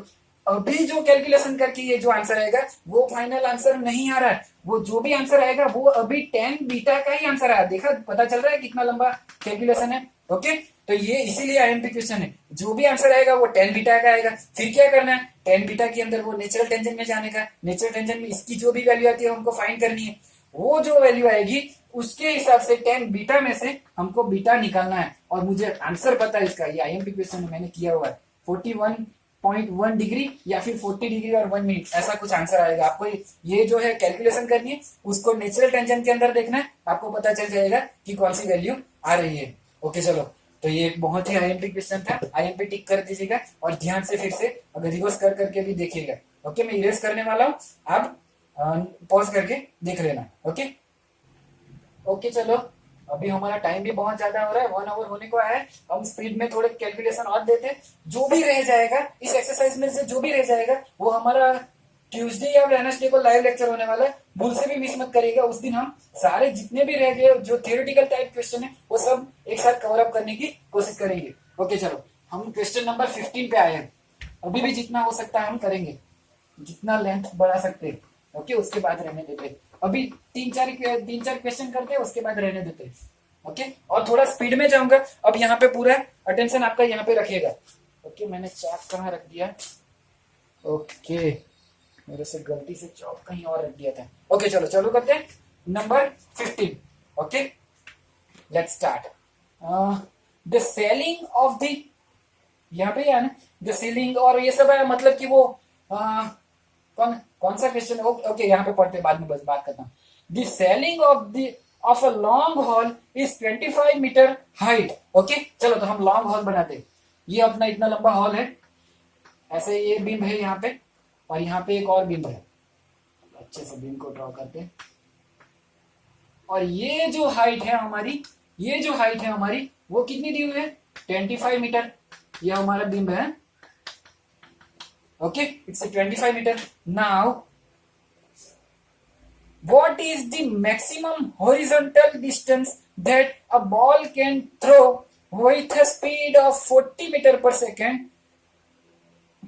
अभी जो कैलकुलेशन करके ये जो आंसर आएगा वो फाइनल आंसर नहीं आ रहा है, वो जो भी आंसर आएगा वो अभी tan बीटा का ही आंसर आया, देखा, पता चल रहा है कितना लंबा कैलकुलेशन है। ओके, तो ये इसीलिए आईएमपी क्वेश्चन है, जो भी आंसर आएगा वो tan बीटा का आएगा। फिर क्या करना है, tan बीटा के अंदर वो नेचुरल टेंजेंट में जाने का, नेचुरल टेंजेंट में इसकी जो भी वैल्यू आती है हमको फाइंड करनी है, वो जो वैल्यू आएगी उसके हिसाब से tan बीटा में से हमको बीटा निकालना है, और मुझे आंसर पता है इसका, ये आईएमपी क्वेश्चन मैंने किया हुआ है, 41.1 डिग्री या फिर 40 डिग्री और 1 मिनट, ऐसा कुछ आंसर आएगा। आपको ये जो है कैलकुलेशन करनी है, उसको नेचुरल टेंजेंट के अंदर देखना है, आपको पता चल जाएगा कि कौन सी वैल्यू आ रही है। ओके चलो, तो ये एक बहुत ही आईएमपी क्वेश्चन था, आईएमपी टिक कर दीजिएगा और ध्यान से फिर से अगर रिवर्स कर करके भी देखिएगा। ओके, मैं इरेज करने वाला हूँ, आप पॉज करके देख लेना। ओके ओके, चलो अभी हमारा टाइम भी बहुत ज्यादा हो रहा है, 1 आवर होने को आया है, हम स्पीड में थोड़े कैलकुलेशन और देते हैं। जो भी रह जाएगा इस एक्सरसाइज में से, जो भी रह जाएगा वो हमारा ट्यूसडे या वेडनेसडे को लाइव लेक्चर होने वाला है, भूल से भी मिस मत करिएगा। उस दिन हम सारे जितने भी रह गए जो थियोरेटिकल टाइप क्वेश्चन है वो सब एक साथ कवर अप करने की कोशिश करेंगे। ओके चलो, हम क्वेश्चन नंबर 15 पे आए हैं, अभी भी जितना हो सकता है हम करेंगे, जितना लेंथ बढ़ा सकते हैं। ओके, उसके बाद रहने देते हैं, अभी तीन चार क्वेश्चन करते हैं, उसके बाद रहने देते हैं। ओके, और थोड़ा स्पीड में जाऊंगा। अब यहाँ पे पूरा अटेंशन आपका यहाँ पे रखिएगा। ओके, मैंने चाक कहाँ रख दिया, ओके मेरे से गलती से चौक कहीं और रख दिया था। ओके चलो चालू करते हैं, number 15। Okay, let's start. The ceiling of the, यहाँ पे है ना द सेलिंग और ये सब है, मतलब कि वो कौन सा क्वेश्चन, ओके यहाँ पे पढ़ते बाद में बस बात करता हूँ। The ceiling of a long hall is 25 metre height. Okay चलो, तो हम लॉन्ग हॉल बनाते हैं, ये अपना इतना लंबा हॉल है, ऐसे ये बीम है यहाँ पे, और यहाँ पे एक और बीम है, अच्छे से बीम को ड्रॉ करते हैं, और ये जो हाइट है हमारी, वो कितनी दी हुई है, 25 मीटर, ये हमारा बीम है। Okay, it's 25 metre. Now what is the maximum horizontal distance that a ball can throw with a speed of 40 meter per second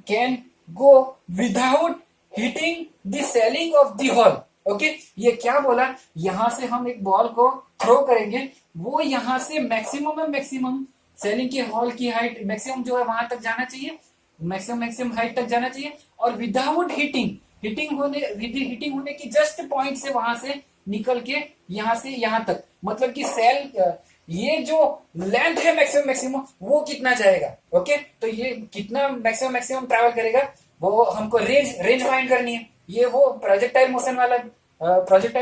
can go without hitting the ceiling of the hall? Okay, ये क्या बोला, यहां से हम एक ball को throw करेंगे, वो यहां से मैक्सिमम सेलिंग की हॉल की हाइट मैक्सिमम जो है वहां तक जाना चाहिए, मैक्सिमम हाइट तक जाना चाहिए, और विदाउट हिटिंग होने की जस्ट पॉइंट से वहां से निकल के यहां से यहां तक, मतलब कि सेल ये जो लेंथ है मैक्सिमम वो कितना जाएगा। ओके, तो ये कितना मैक्सिमम ट्रैवल करेगा वो हमको रेंज फाइंड करनी है, ये वो प्रोजेक्टाइल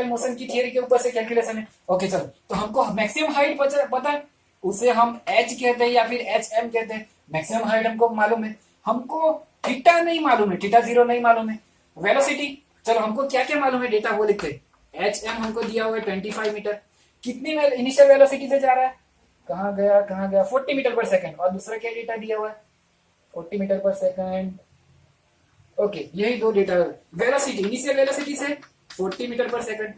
मोशन की थियरी के ऊपर से कैलकुलेशन है। ओके चलो, तो हमको मैक्सिमम हाइट पता है, उसे हम एच कहते हैं या फिर एच एम कहते हैं, मैक्सिमम हाइट हमको मालूम है, हमको थीटा नहीं मालूम है, थीटा 0 नहीं मालूम है, वेलोसिटी चलो हमको क्या क्या मालूम है, डेटा वो लिखते हैं, एच एम हमको दिया हुआ है 25 मीटर, कितनी इनिशियल वेलोसिटी से जा रहा है, कहाँ गया 40 मीटर पर सेकंड, और दूसरा क्या डेटा दिया हुआ है 40 मीटर पर सेकंड। ओके, यही दो डेटा, वेलोसिटी इनिशियल वेलोसिटी से 40 मीटर पर सेकंड।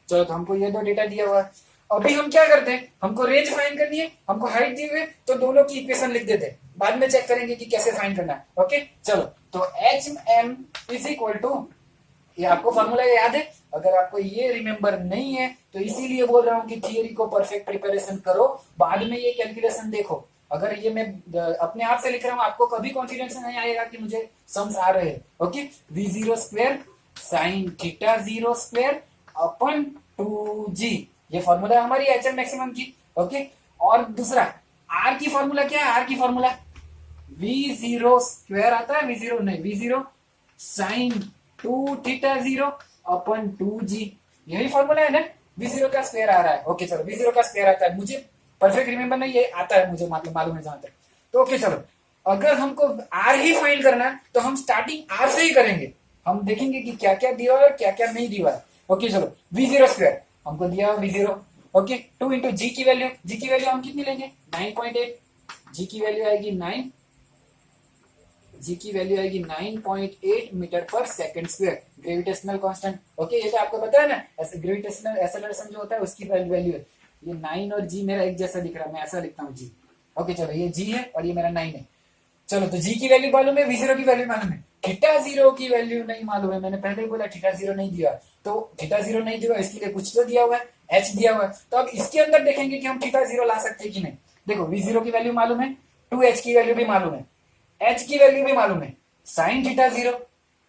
चलो, तो हमको ये दो डेटा दिया हुआ है। अभी हम क्या करते हैं, हमको रेंज फाइंड करनी है, हमको हाइट दी हुई है, तो दोनों की इक्वेशन लिख देते हैं। बाद में चेक करेंगे कि कैसे फाइंड करना है। ओके चलो, तो H M is equal to, ये आपको फॉर्मूला याद है? अगर आपको ये रिमेंबर नहीं है तो इसीलिए बोल रहा हूँ कि थियरी को परफेक्ट प्रिपरेशन करो, बाद में ये कैलकुलेशन देखो। अगर ये मैं अपने आप से लिख रहा हूँ, आपको कभी कॉन्फिडेंस नहीं आएगा कि मुझे सम्स आ रहे हैं। Okay, we zero square sine theta zero square upon 2g, ये फॉर्मूला हमारी एच एम मैक्सिमम की। ओके, और दूसरा आर की फॉर्मूला क्या है? आर की फॉर्मूला वी जीरो स्क्वायर आता है, वी जीरो नहीं, v zero sine 2 theta zero upon 2g, यही फॉर्मूला है ना? वी जीरो का स्क्वायर आ रहा है। ओके चलो, वी जीरो का स्क्वायर आता है, मुझे परफेक्ट रिमेंबर नहीं, ये आता है मुझे, मतलब मालूम है जहां तक। तो ओके चलो, अगर हमको आर ही फाइंड करना है तो हम स्टार्टिंग आर से ही करेंगे। हम देखेंगे कि क्या क्या दिया हुआ है, क्या क्या नहीं दिया हुआ है। ओके चलो, वी जीरो स्क्वायर हमको दिया हुआ वी जीरो। ओके, 2 इंटू जी की वैल्यू, जी की वैल्यू हम कितनी लेंगे? 9.8, जी की वैल्यू आएगी 9, जी की वैल्यू आएगी 9.8 metre per second square, gravitational constant. Okay, ये तो आपको पता है ना, ऐसे ग्रेविटेशनल एक्सेलरेशन जो होता है उसकी वैल्यू है। ये 9 और जी मेरा एक जैसा दिख रहा है, मैं ऐसा लिखता हूँ जी। ओके चलो, ये जी है और ये मेरा 9 है। चलो, तो जी की वैल्यू मालूम है, वी जीरो की वैल्यू मालूम है, थीटा जीरो की वैल्यू नहीं मालूम है। मैंने पहले ही बोला थीटा जीरो नहीं दिया, तो थीटा जीरो नहीं दिया, इसके लिए कुछ तो दिया हुआ है, एच दिया हुआ है। तो अब इसके अंदर देखेंगे कि हम थीटा जीरो ला सकते हैं कि नहीं। देखो, वी जीरो की वैल्यू मालूम है, 2h की वैल्यू भी मालूम है, एच की वैल्यू भी मालूम है, साइन थीटा जीरो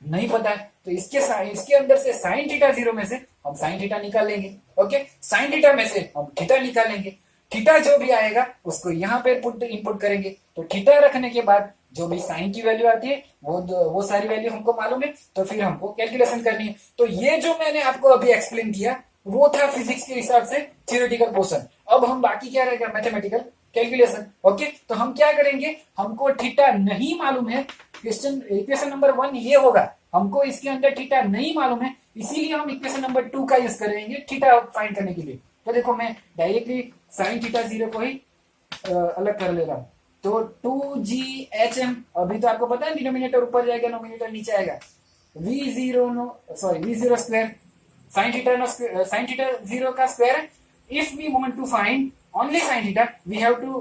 नहीं पता है, तो इसके अंदर से साइन थीटा जीरो में से हम साइन थीटा निकाल लेंगे। ओके, साइन थीटा में से हम थीटा निकालेंगे, थीटा जो भी आएगा उसको यहाँ पे इनपुट करेंगे। तो थीटा रखने के बाद जो भी साइन की वैल्यू आती है वो सारी वैल्यू हमको मालूम है, तो फिर हमको कैलकुलेशन करनी है। तो ये जो मैंने आपको अभी एक्सप्लेन किया वो था फिजिक्स के हिसाब से थियोरेटिकल पोर्शन। अब हम बाकी क्या रहेगा? Mathematical calculation. ओके, तो हम क्या करेंगे? हमको थीटा नहीं मालूम है, क्वेश्चन इक्वेशन नंबर 1 ये होगा, हमको इसके अंदर थीटा नहीं मालूम है, इसीलिए हम इक्वेशन नंबर 2 का यूज करेंगे थीटा फाइंड करने के लिए। तो देखो, मैं डायरेक्टली साइन थीटा जीरो को ही अलग कर ले रहा हूँ। तो 2ghm, अभी तो आपको पता है डिनोमिनेटर ऊपर जाएगा, नोमिनेटर नीचे आएगा। V zero v zero square sine theta zero का square. If we want to find only sin theta, we have to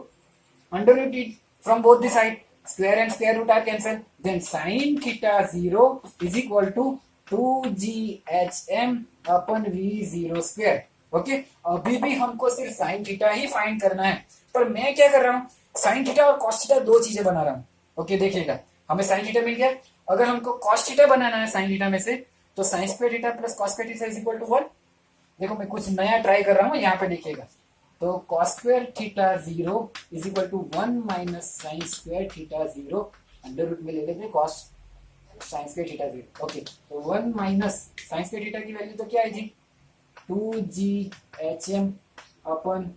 under root it from both the side, square and square root are cancelled, then sin theta 0 is equal to 2ghm अपन v0 square। Okay, अभी भी हमको सिर्फ sine theta ही find करना है, पर मैं क्या कर रहा हूँ, साइन थीटा और कॉस थीटा दो चीजें बना रहा हूँ। ओके, देखिएगा, हमें साइन थीटा मिल गया, अगर हमको कॉस थीटा बनाना है साइन थीटा में से, तो sine square theta plus cos square theta is equal to 1। देखो, मैं कुछ नया ट्राई कर रहा हूँ, यहाँ पे देखिएगा, तो cos square theta 0 is equal to 1 minus sine square theta 0, under root में ले लेते हैं cos sine square theta 0। Okay, तो 1 माइनस साइन स्क्वायर थीटा की वैल्यू तो क्या है जी? 2ghm अपन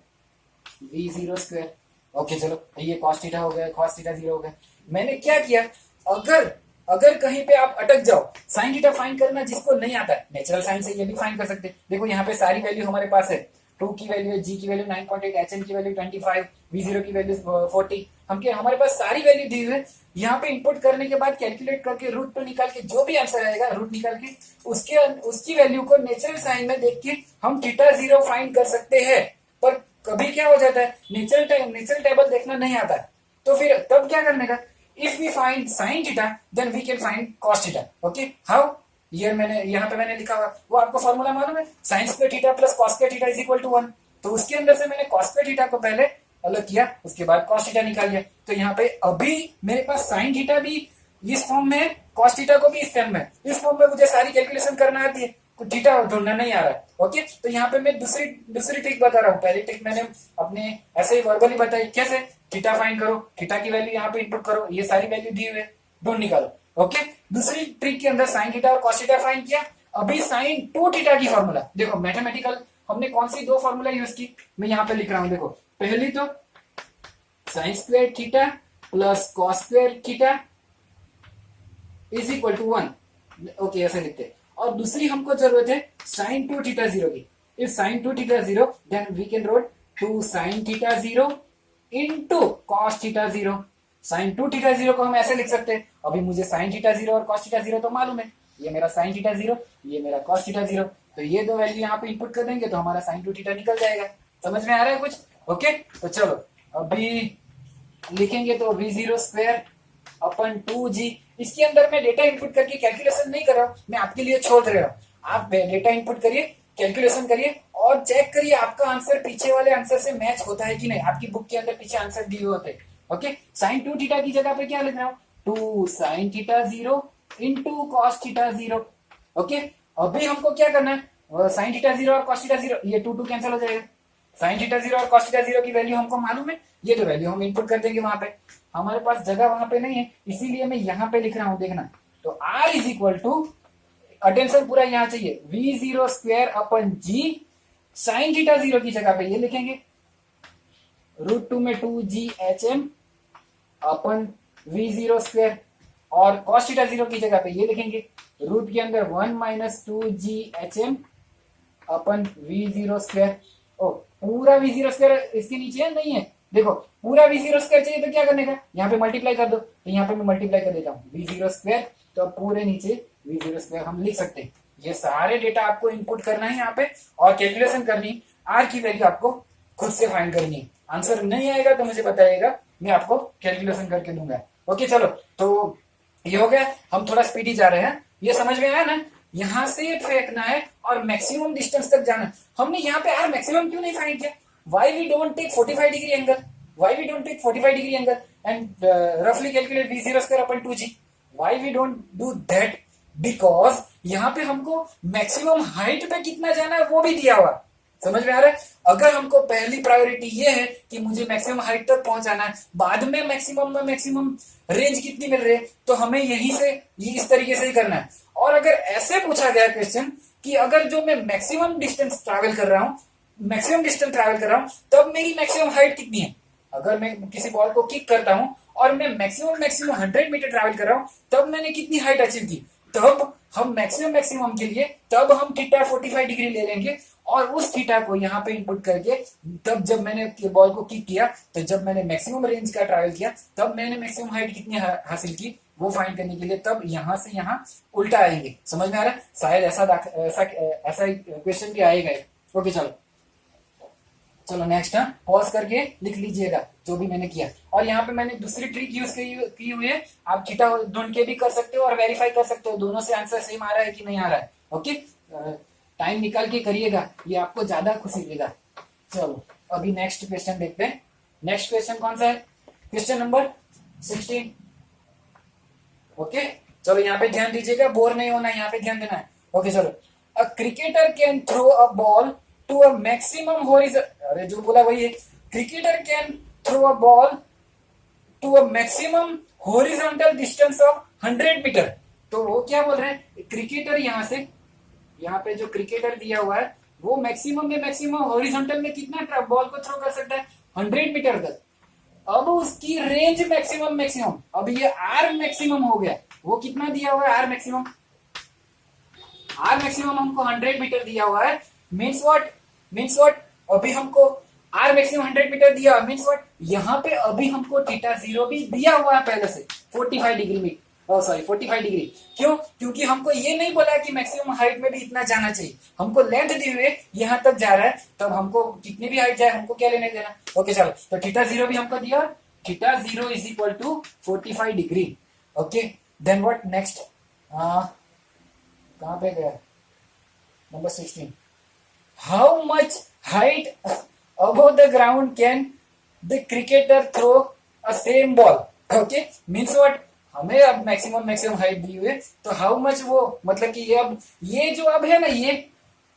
v0 स्क्वायर। ओके चलो, ये cos थीटा हो गया, cos थीटा 0 हो गया। मैंने क्या किया, अगर कहीं पे आप अटक जाओ, साइन थीटा फाइंड करना जिसको नहीं आता है, नेचुरल साइन से ये भी फाइंड कर सकते हैं। देखो, यहाँ पे सारी वैल्यू हमारे पास है, 2 की वैल्यू है, जी की वैल्यू 9.8, एच एन की वैल्यू 25, v0 की वैल्यू 40, हमारे पास सारी वैल्यू दी हुई है। यहाँ पे इनपुट करने के बाद कैलकुलेट करके रूट टू निकाल के जो भी आंसर आएगा, रूट निकाल के उसकी वैल्यू को नेचुरल साइन में देख के हम थीटा 0 फाइंड कर सकते हैं। पर कभी क्या हो जाता है, नेचुरल टेबल देखना नहीं आता, तो फिर तब क्या करने का, if we find sine theta then we can find cos theta. Okay, how? ये यहाँ पे मैंने लिखा हुआ, वो आपको फॉर्मूला मालूम है, sine square theta plus cos square theta is equal to 1। तो उसके अंदर से मैंने कॉस स्क्वायर थीटा को पहले अलग किया, उसके बाद कॉस थीटा निकाल लिया। तो यहाँ पे अभी मेरे पास साइन थीटा भी इस फॉर्म में है, कॉस थीटा को भी इस फॉर्म में, इस फॉर्म में मुझे सारी कैलकुलेशन करना आती है, तो थीटा ढूंढना नहीं आ रहा है। ओके, तो यहाँ पे मैं दूसरी ट्रिक बता रहा हूँ। पहली ट्रिक मैंने अपने ऐसे ही वर्बली बताई, कैसे थीटा फाइंड करो, थीटा की वैल्यू यहाँ पे इनपुट करो, ये सारी वैल्यू दी हुई है, ढूंढ निकालो। ओके, दूसरी ट्रिक के अंदर साइन थीटा और कॉस थीटा फाइंड किया, अभी साइन 2 थीटा की फॉर्मूला देखो, मैथमेटिकल हमने कौन सी दो फॉर्मूला यूज की, मैं यहाँ पे लिख रहा हूँ। देखो, पहली तो sine square theta plus cos square theta is equal to 1। Okay, ऐसे लिखते हैं। और दूसरी हमको जरूरत है साइन 2 थीटा 0 की। If sine 2 theta 0 then we can write 2 sine theta 0 into cos theta 0। Sine 2 theta 0 को हम ऐसे लिख सकते हैं, अभी मुझे साइन थीटा 0 और कॉस थीटा 0 तो मालूम है, ये मेरा साइन थीटा 0, ये मेरा कॉस थीटा 0, तो ये दो वैल्यू यहाँ पे इनपुट कर देंगे तो हमारा साइन 2 थीटा निकल जाएगा। समझ में आ रहा है कुछ? ओके, तो चलो, अभी लिखेंगे तो v0 स्क्वायर अपन 2g। इसके अंदर मैं डेटा इनपुट करके कैलकुलेशन नहीं कर रहा हूं, मैं आपके लिए छोड़ रहा हूं। आप डेटा इनपुट करिए, कैलकुलेशन करिए और चेक करिए आपका आंसर पीछे वाले आंसर से मैच होता है कि नहीं। आपकी बुक के अंदर पीछे आंसर दिए होते हैं। ओके, साइन 2 थीटा की जगह पे क्या लिख रहा हूं, 2 sine theta 0 into cos theta 0। Okay, अभी हमको क्या करना है, साइन थीटा 0 और कॉस थीटा 0, ये 2 2 कैंसिल हो जाएगा। साइन थीटा 0 और कॉस थीटा 0 की वैल्यू हमको मालूम है, ये तो वैल्यू हम इनपुट कर देंगे वहां पे। हमारे पास जगह वहां पे नहीं है, इसीलिए मैं यहाँ पे लिख रहा हूं, देखना। तो r is equal to, attention पूरा यहाँ चाहिए, v0 square upon g, sine theta 0 की जगह पे ये लिखेंगे √2 में 2ghm अपन v0 स्क्वायर, और cos थीटा 0 की जगह पे ये लिखेंगे रूट के अंदर 1 माइनस 2ghm अपन v0 स्क्वायर। ओ, पूरा v0 स्क्वायर इसके नीचे है, नहीं है, देखो पूरा v0 स्क्वायर चाहिए तो क्या करने का, यहाँ पे मल्टीप्लाई कर दो। तो यहाँ पे मैं मल्टीप्लाई कर देता हूँ v0 स्क्वायर, तो पूरे नीचे v0 स्क्वायर हम लिख सकते हैं। ये सारे डेटा आपको इनपुट करना है यहाँ पे और कैलकुलेशन करनी, आर की वैल्यू आपको खुद से फाइंड करनी है। आंसर नहीं आएगा तो मुझे बताइएगा, मैं आपको कैलकुलेशन करके दूंगा। ओके चलो, तो ये हो गया, हम थोड़ा स्पीडी जा रहे हैं, ये समझ में आया ना। यहां से फेंकना है और मैक्सिमम डिस्टेंस तक जाना है। हमने यहाँ पे यार मैक्सिमम क्यों नहीं फाइंड किया, why we don't take 45 degree angle, why we don't take 45 degree angle and रफली calculate v0 square upon 2g, why we don't do that, because यहाँ पे हमको मैक्सिमम हाइट पे कितना जाना है वो भी दिया हुआ। समझ में आ रहा है, अगर हमको पहली प्रायोरिटी ये है कि मुझे मैक्सिमम हाइट तक पहुंचाना है, बाद में मैक्सिमम रेंज कितनी मिल रही है, तो हमें यहीं से ये इस तरीके से ही करना है। और अगर ऐसे पूछा गया क्वेश्चन कि अगर जो मैं मैक्सिमम डिस्टेंस ट्रैवल कर रहा हूं तब मेरी मैक्सिमम हाइट कितनी है, अगर मैं किसी बॉल को किक करता हूं और मैं मैक्सिमम 100 मीटर ट्रैवल कर रहा हूं तब मैंने कितनी हाइट अचीव की, तब हम मैक्सिमम के लिए तब हम थीटा 45 डिग्री ले लेंगे और उस थीटा को यहाँ पे इनपुट करके तब जब मैंने बॉल को किक किया, तो जब मैंने मैक्सिमम रेंज का ट्रैवल किया तब मैंने मैक्सिमम हाइट कितनी हासिल की वो फाइंड करने के लिए तब यहाँ से यहाँ उल्टा आएंगे। समझ में आ रहा है, शायद ऐसा क्वेश्चन भी आएगा। ओके चलो नेक्स्ट, पॉज करके लिख लीजिएगा जो भी मैंने किया। और यहाँ पे मैंने दूसरी ट्रिक यूज की हुई है, आप थीटा ढूंढ के भी कर सकते हो और वेरीफाई कर सकते हो दोनों से आंसर सेम आ रहा है कि नहीं आ रहा है। ओके, टाइम निकाल के करिएगा, ये आपको ज्यादा खुशी देगा। चलो अभी नेक्स्ट क्वेश्चन देखते हैं। नेक्स्ट क्वेश्चन कौन सा है, क्वेश्चन नंबर 16। ओके चलो यहाँ पे ध्यान दीजिएगा, बोर नहीं होना, यहाँ पे ध्यान देना है। ओके चलो, a cricketer can throw a ball to a maximum horizontal, अरे जो बोला वही है, cricketer can throw a ball to a maximum horizontal distance of 100 metre. तो वो क्या बोल रहे हैं, क्रिकेटर यहाँ पे जो क्रिकेटर दिया हुआ है वो मैक्सिमम हॉरिजॉन्टल में कितना बॉल को थ्रो कर सकता है, 100 मीटर तक। अब उसकी रेंज मैक्सिमम, अब ये आर मैक्सिमम हो गया, वो कितना दिया हुआ है, आर मैक्सिमम हमको 100 मीटर दिया हुआ है। मीन्स व्हाट, अभी हमको आर मैक्सिमम 100 मीटर दिया, मीन्स व्हाट, यहाँ पे अभी हमको थीटा 0 भी दिया हुआ है पहले से 45 डिग्री में, 45 डिग्री। क्यों, क्योंकि हमको ये नहीं बोला कि मैक्सिमम हाइट में भी इतना जाना चाहिए, हमको लेंथ दिए हुए यहाँ तक जा रहा है, तब हमको कितनी भी हाइट जाए हमको क्या लेने देना। ओके चलो, तो थीटा 0 भी हमको दिया, theta 0 is equal to 45 degree. Okay then what next, कहां पे गया, number 16, how much height above the ground can the cricketer throw a same ball। Okay means what, हमें अब मैक्सिमम हाइट दी हुई है, तो हाउ मच वो मतलब कि ये जो अब है ना, ये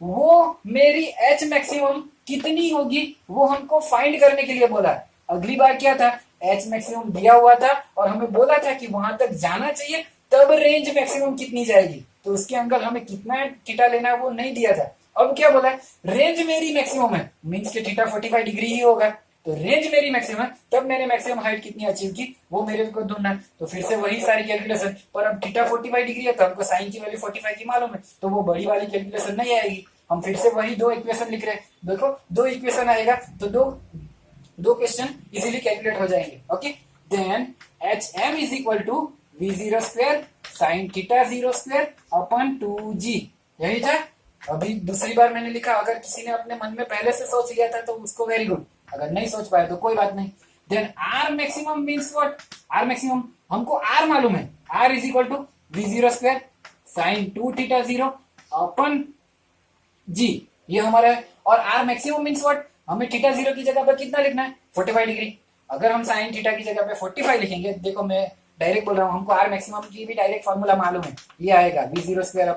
वो मेरी एच मैक्सिमम कितनी होगी वो हमको फाइंड करने के लिए बोला। अगली बार क्या था, एच मैक्सिमम दिया हुआ था और हमें बोला था कि वहां तक जाना चाहिए तब रेंज मैक्सिमम कितनी जाएगी, तो उसके अंदर हमें कितना थीटा लेना है वो नहीं दिया था। अब क्या बोला, रेंज मेरी मैक्सिमम है, मीन्स के थीटा 45 डिग्री ही होगा, तो रेंज मेरी मैक्सिमम है, तब मैंने मैक्सिमम हाइट कितनी अचीव की वो मेरे को ढूंढना है। तो फिर से वही सारी कैलकुलेशन, पर अब थीटा 45 डिग्री है तो हमको साइन की वैल्यू 45 की मालूम है, तो वो बड़ी वाली कैलकुलेशन नहीं आएगी। हम फिर से वही दो इक्वेशन लिख रहे हैं, देखो दो इक्वेशन आएगा तो दो क्वेश्चन इजीली कैलकुलेट हो जाएंगे। Okay then H M is equal to v0 square sine theta 0 square upon 2g, यही था। अभी दूसरी बार मैंने लिखा, अगर किसी ने अपने मन में पहले से सोच लिया था तो उसको वेरी गुड, अगर नहीं सोच पाया तो कोई बात नहीं। Then R maximum means what, R maximum हमको आर मालूम है, R is equal to we zero square sine 2 theta 0 upon G, ये हमारा है। और आर मैक्सिमम मीन्स व्हाट, हमें थीटा 0 की जगह पर कितना लिखना है 45 डिग्री। अगर हम साइन थीटा की जगह पे 45 लिखेंगे, देखो मैं डायरेक्ट बोल रहा हूँ, हमको आर मैक्सिमम की भी डायरेक्ट फॉर्मूला मालूम है, ये आएगा वी जीरो स्क्वायर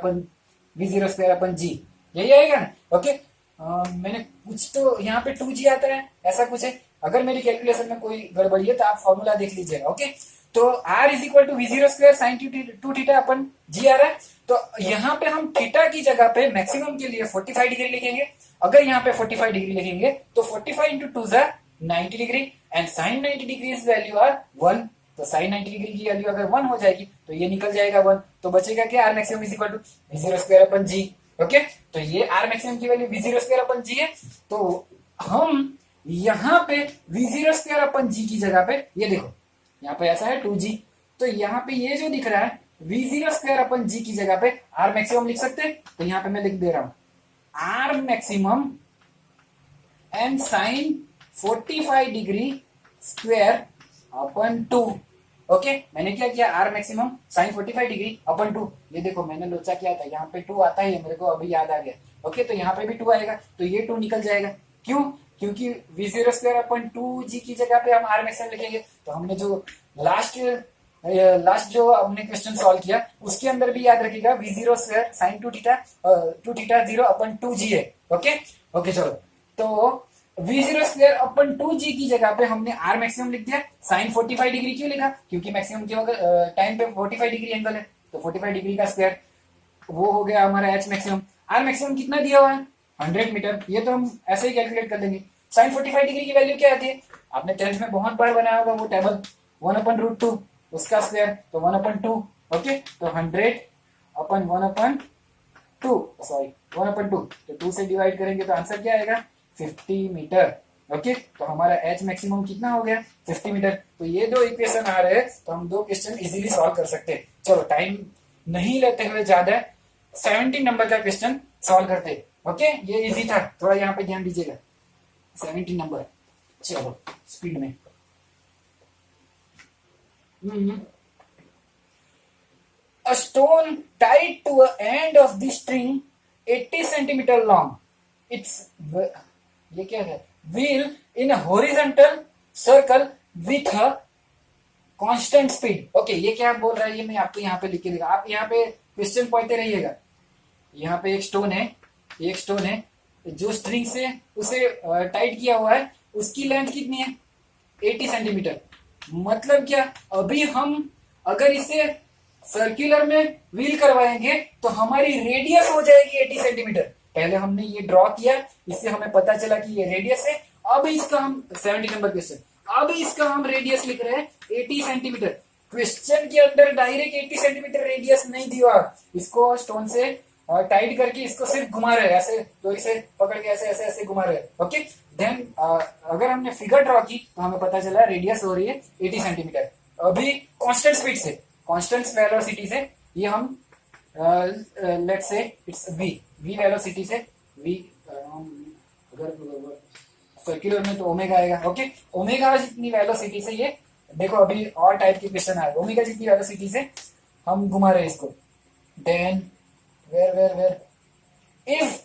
अपन जी, यही आएगा ना। ओके मैंने कुछ तो यहाँ पे 2g आता है, ऐसा कुछ है। अगर मेरी कैलकुलेशन में कोई गड़बड़ी है तो आप फॉर्मूला देख लीजिएगा। ओके तो r is equal to we zero square sine 2 theta upon g आ रहा है। तो यहाँ पे हम थीटा की जगह पे मैक्सिमम के लिए 45 डिग्री लिखेंगे। अगर यहाँ पे 45 डिग्री लिखेंगे तो 45 इंटू 2 जार 90 degree and sine 90 degree value are 1। तो साइन 90 डिग्री की वैल्यू अगर 1 हो जाएगी तो ये निकल जाएगा 1, तो बचेगा क्या, R maximum is equal to we zero square upon g. Okay तो ये आर मैक्सिमम की value v zero square upon g है। तो हम यहाँ पे v zero square upon g की जगह पे, ये देखो यहाँ पे ऐसा है 2g, तो यहाँ पे ये जो दिख रहा है v zero square upon g की जगह पे आर मैक्सिमम लिख सकते हैं। तो यहाँ पे मैं लिख दे रहा हूं R maximum and sine 45 degree square upon 2। Okay मैंने क्या किया, R maximum sine 45 degree upon 2, ये देखो मैंने लोचा किया था, यहाँ पे 2 आता है, मेरे को अभी याद आ गया। ओके तो यहाँ पे भी 2 आएगा, तो ये 2 निकल जाएगा। क्यों, क्योंकि we zero square upon 2g की जगह पे हम आर मैक्सिमम लिखेंगे। तो हमने जो लास्ट जो हमने क्वेश्चन सॉल्व किया उसके अंदर भी याद रखिएगा we zero square sine 2 theta 0 upon 2g है। ओके ओके चलो, तो we zero square upon 2g की जगह पे हमने आर मैक्सिमम लिख दिया। साइन 45 डिग्री क्यों लिखा, क्योंकि मैक्सिमम के टाइम पे 45 डिग्री एंगल है, तो 45 डिग्री का स्क्वायर वो हो गया हमारा एच मैक्सिमम। आर मैक्सिमम कितना दिया हुआ है 100 मीटर, ये तो हम ऐसे ही कैलकुलेट कर देंगे। साइन 45 डिग्री की वैल्यू क्या आती है, आपने 10th में बहुत बार बनाया होगा वो टेबल, 1/√2 उसका स्क्वायर, तो 1/2। ओके तो 100/1/2 सॉरी 1/2, तो 2 से डिवाइड करेंगे तो आंसर क्या आएगा 50 मीटर। ओके तो हमारा एच मैक्सिमम कितना हो गया 50 मीटर। तो ये दो इक्वेशन आ रहे हैं, तो हम 2 क्वेश्चन इजीली सॉल्व कर सकते हैं। चलो टाइम नहीं लेते हुए ज्यादा 17 नंबर का क्वेश्चन सॉल्व करते। ओके ये इजी था, थोड़ा यहाँ पे ध्यान दीजिएगा। 17 नंबर, चलो स्पीड में। A stone tied to a end of the string 80 centimeter long. It's ये क्या है, wheel in a horizontal circle with a constant speed. Okay ये क्या बोल रहा है, ये मैं आपको यहाँ पे लिख के देगा, आप यहाँ पे क्वेश्चन पढ़ते रहिएगा। यहाँ पे एक स्टोन है जो स्ट्रिंग से उसे टाइट किया हुआ है, उसकी लेंथ कितनी है 80 सेंटीमीटर। मतलब क्या, अभी हम अगर इसे सर्कुलर में व्हील करवाएंगे तो हमारी रेडियस हो जाएगी 80 सेंटीमीटर। पहले हमने ये ड्रॉ किया, इससे हमें पता चला कि ये रेडियस है। अब इसका हम 70 नंबर क्वेश्चन, अब इसका हम रेडियस लिख रहे हैं 80 सेंटीमीटर। क्वेश्चन के अंदर डायरेक्ट 80 सेंटीमीटर रेडियस नहीं दिया, इसको स्टोन से टाइट करके इसको सिर्फ घुमा रहे हैं ऐसे, तो इसे पकड़ के ऐसे ऐसे ऐसे घुमा रहे हैं। ओके देन अगर हमने फिगर ड्रॉ की तो हमें पता चला रेडियस हो रही है 80 सेंटीमीटर। अभी कांस्टेंट स्पीड से, कांस्टेंट वेलोसिटी से ये हम let's say it's V velocity से वी, अगर सर्कुलर में तो ओमेगा आएगा। ओके ओमेगा जितनी वेलोसिटी से ये देखो, अभी और टाइप के क्वेश्चन आए, ओमेगा जितनी वेलोसिटी से हम घुमा रहे हैं इसको। Then where if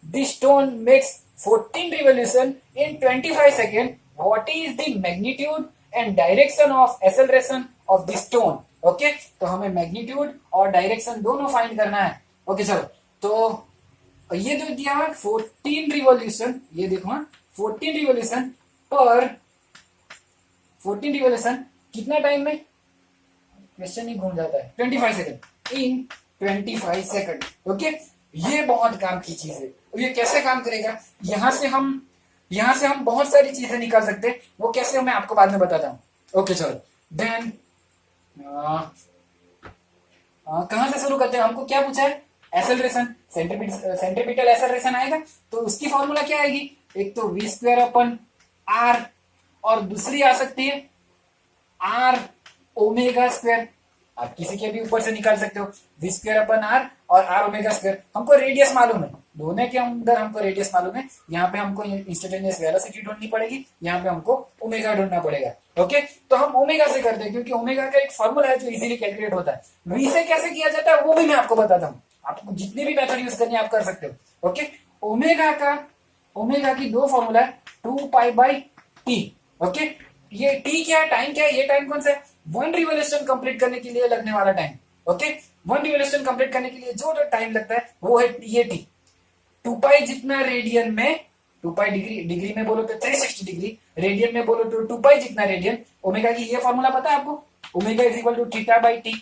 the stone makes 14 revolution in 25 seconds, what is the magnitude and direction of acceleration of the stone? Okay तो हमें मैग्नीट्यूड और डायरेक्शन दोनों फाइंड करना है। ओके चलो, तो ये जो दिया है 14 रिवॉल्यूशन, ये देखो 14 रिवॉल्यूशन पर 14 रिवॉल्यूशन कितना टाइम में, क्वेश्चन ही घूम जाता है, 25 सेकंड इन 25 सेकंड। ओके ये बहुत काम की चीज है। ये कैसे काम करेगा, यहाँ से हम बहुत सारी चीजें निकाल सकते हैं, वो कैसे मैं आपको बाद में बताता हूँ। ओके चलो देन कहां से शुरू करते हैं, हमको क्या पूछा है एसेलरेशन, सेंट्रीपिटल एसेलरेशन आएगा, तो उसकी फॉर्मूला क्या आएगी, एक तो वी स्क्वायर अपन आर और दूसरी आ सकती है आर ओमेगा स्क्वायर। आप किसी के भी ऊपर से निकाल सकते हो, वी स्क्वायर अपन आर और आर ओमेगा स्क्वायर। हमको रेडियस मालूम है, ढूंढने के अंदर हमको रेडियस मालूम है, यहाँ पे हमको इंस्टेंटेनियस वेलोसिटी ढूंढनी पड़ेगी, यहाँ पे हमको ओमेगा ढूंढना पड़ेगा। ओके, तो हम ओमेगा से करते हैं क्योंकि ओमेगा का एक फॉर्मूला है जो इजीली कैलकुलेट होता है। वी से कैसे किया जाता है वो भी मैं आपको बताता हूँ, आपको जितने भी मेथड यूज करनी है आप कर सकते हो। ओके, ओमेगा की दो फॉर्मूला है, 2π/t। ओके, ये टी क्या है, टाइम क्या है, ये टाइम कौन सा है, वन रिवोल्यूशन कंप्लीट करने के लिए लगने वाला time. Okay, one revolution complete करने के लिए जो टाइम लगता है वो है ये टी। 2π जितना रेडियन में, 2π डिग्री में बोलो तो 360 डिग्री, रेडियन में बोलो तो 2π जितना रेडियन। ओमेगा की ये फॉर्मूला पता है आपको, omega is equal to θ/t,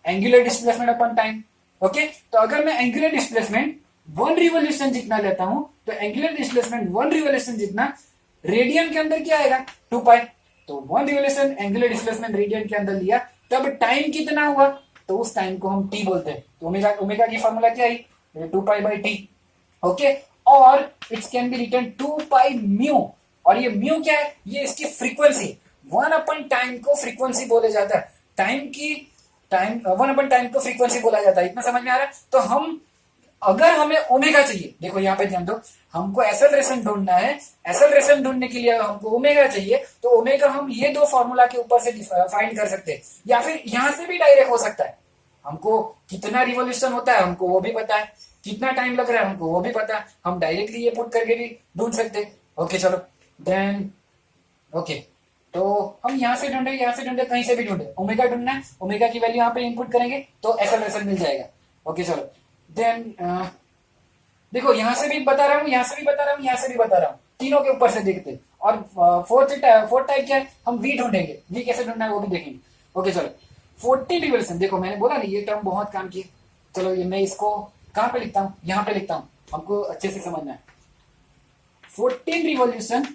angular displacement upon time. Okay, तो अगर मैं एंगुलर डिस्प्लेसमेंट वन रिवोल्यूशन जितना लेता हूं तो एंगुलर डिस्प्लेसमेंट वन रिवोल्यूशन जितना रेडियन के अंदर क्या आएगा, 2π। तो one revolution angular displacement radian के अंदर लिया, तब टाइम कितना हुआ, तो उस टाइम को हम टी बोलते हैं। तो ओमेगा की फॉर्मूला क्या है, 2π/t। ओके, और it's can be written 2π mu, और ये म्यू क्या है, ये इसकी फ्रीक्वेंसी, 1/टाइम को फ्रीक्वेंसी बोले जाता है, टाइम 1/टाइम को फ्रीक्वेंसी बोला जाता है। इतना समझ में आ रहा है। तो हम अगर हमें ओमेगा चाहिए, देखो यहाँ पे ध्यान दो, हमको एक्सेलरेशन ढूंढना है, एक्सेलरेशन ढूंढने के लिए हमको ओमेगा चाहिए, तो ओमेगा हम ये दो फॉर्मूला के ऊपर से फाइंड कर सकते हैं, या फिर यहां से भी डायरेक्ट हो सकता है। हमको कितना रिवोल्यूशन होता है हमको वो भी पता है, कितना टाइम लग रहा है हमको वो भी पता है, हम डायरेक्टली ये पुट करके भी ढूंढ सकते हैं। ओके चलो देन, ओके, तो हम यहाँ से ढूंढे, यहाँ से ढूंढे, कहीं से भी ढूंढे, ओमेगा ढूंढना है, ओमेगा की वैल्यू यहाँ पे इनपुट करेंगे तो एक्सेलरेशन मिल जाएगा। ओके चलो देन, देखो यहाँ से भी बता रहा हूँ, यहाँ से भी बता रहा हूँ, यहाँ से भी बता रहा हूँ, तीनों के ऊपर से देखते हैं। और फोर्थ टाइप क्या है, हम वी ढूंढेंगे, वी कैसे ढूंढना है वो भी देखेंगे। ओके चलो, 14 रिवोल्यूशन, देखो मैंने बोला ना ये टर्म बहुत काम की। चलो ये मैं इसको कहाँ पे लिखता हूँ, यहाँ पे लिखता हूँ, हमको अच्छे से समझना है। 14 रिवोल्यूशन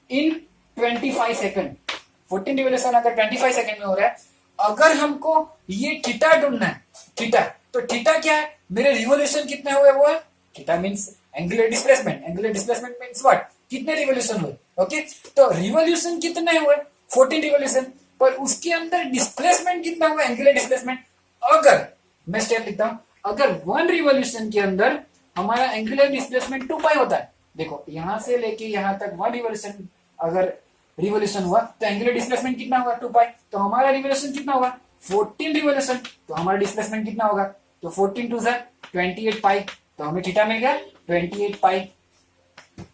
इन 25 सेकंड, 14 रिवोल्यूशन अगर 25 सेकंड में हो रहा है, अगर हमको ये थीटा ढूंढना है, थीटा, तो थीटा क्या है, मेरे रिवोल्यूशन कितने हुए वो है, theta means angular displacement, angular displacement means what, कितने रिवोल्यूशन हुए। ओके, तो रिवोल्यूशन कितने हुए, 14 रिवोल्यूशन, पर उसके अंदर डिस्प्लेसमेंट कितना हुआ, एंगुलर डिस्प्लेसमेंट। अगर मैं स्टेप लिखता हूं, अगर वन रिवोल्यूशन के अंदर हमारा एंगुलर डिस्प्लेसमेंट 2π होता है, देखो यहां से लेके यहां तक वन रिवोल्यूशन अगर रिवोल्यूशन हुआ तो एंगुलर डिस्प्लेसमेंट कितना होगा, 2π। तो हमारा रिवोल्यूशन कितना होगा, 14 रिवोल्यूशन, तो हमारा डिस्प्लेसमेंट कितना होगा, तो 14 टू 28π, तो हमें थीटा मिल गया 28π,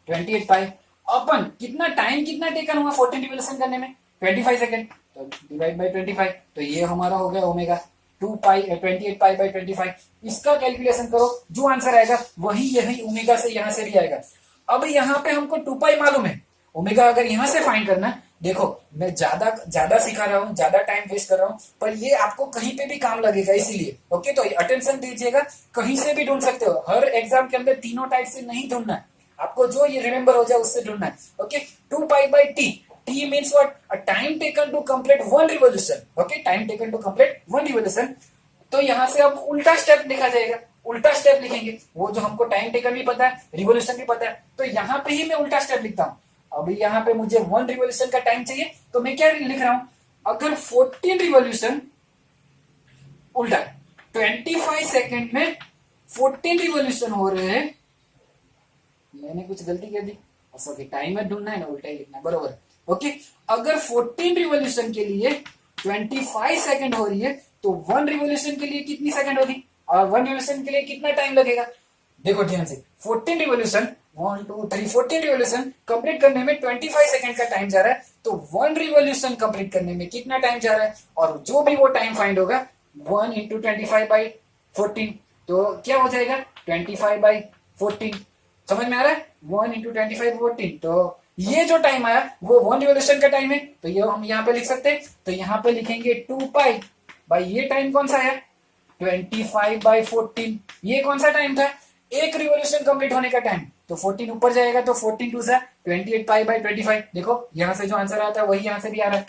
28π अपन कितना टाइम कितना टेकन हुआ 14 रिवोल्यूशन करने में, 25 सेकंड, तो डिवाइड बाय 25, तो ये हमारा हो गया ओमेगा 2π 28π/25। इसका कैलकुलेशन करो, जो आंसर आएगा वही यही ओमेगा से यहां से भी आएगा। अब यहाँ पे हमको 2π मालूम है, ओमेगा अगर यहां से फाइंड करना, देखो मैं ज्यादा सिखा रहा हूँ, ज्यादा टाइम वेस्ट कर रहा हूँ, पर ये आपको कहीं पे भी काम लगेगा इसीलिए। ओके, तो अटेंशन दीजिएगा, कहीं से भी ढूंढ सकते हो, हर एग्जाम के अंदर तीनों टाइप से नहीं ढूंढना है, आपको जो ये रिमेंबर हो जाए उससे ढूंढना है। Okay, 2π/t, t means what, a time taken to complete one revolution। Okay, time taken to complete one revolution, तो यहाँ से अब उल्टा स्टेप लिखा जाएगा, उल्टा स्टेप लिखेंगे, वो जो हमको टाइम टेकन भी पता है, रिवोल्यूशन भी पता है, तो यहाँ पे ही मैं उल्टा स्टेप लिखता हूँ। अभी यहाँ पे मुझे वन रिवोल्यूशन का टाइम चाहिए, तो मैं क्या लिख रहा हूं, अगर 14 रिवोल्यूशन उल्टा 25 सेकंड में 14 रिवोल्यूशन हो रहे हैं, मैंने कुछ गलती कर दी, ओके टाइमर ढूंढना है ना, उल्टा ही लिखना बरोबर। ओके, अगर 14 रिवोल्यूशन के लिए 25 सेकंड हो रही है, तो वन रिवोल्यूशन के लिए कितनी सेकंड होगी, और वन रिवोल्यूशन के लिए कितना टाइम लगेगा। देखो ध्यान से, 14 रिवोल्यूशन 1 2 3 14 रिवोल्यूशन कंप्लीट करने में 25 सेकंड का टाइम जा रहा है, तो वन रिवोल्यूशन कंप्लीट करने में कितना टाइम जा रहा है, और जो भी वो टाइम फाइंड होगा 1 × 25/14, तो क्या हो जाएगा 25/14। समझ में आ रहा है, 1 × 25/14, तो ये जो टाइम आया वो वन रिवोल्यूशन का टाइम है, तो ये हम यहाँ पे लिख सकते हैं, तो यहाँ पे लिखेंगे 2π बाई ये टाइम कौन सा है 25/14, ये कौन सा टाइम था, एक रिवोल्यूशन कंप्लीट होने का टाइम, तो 14 ऊपर जाएगा, तो 14 टू 28π/25। देखो यहां से जो आंसर आता है वही यहां से भी आ रहा है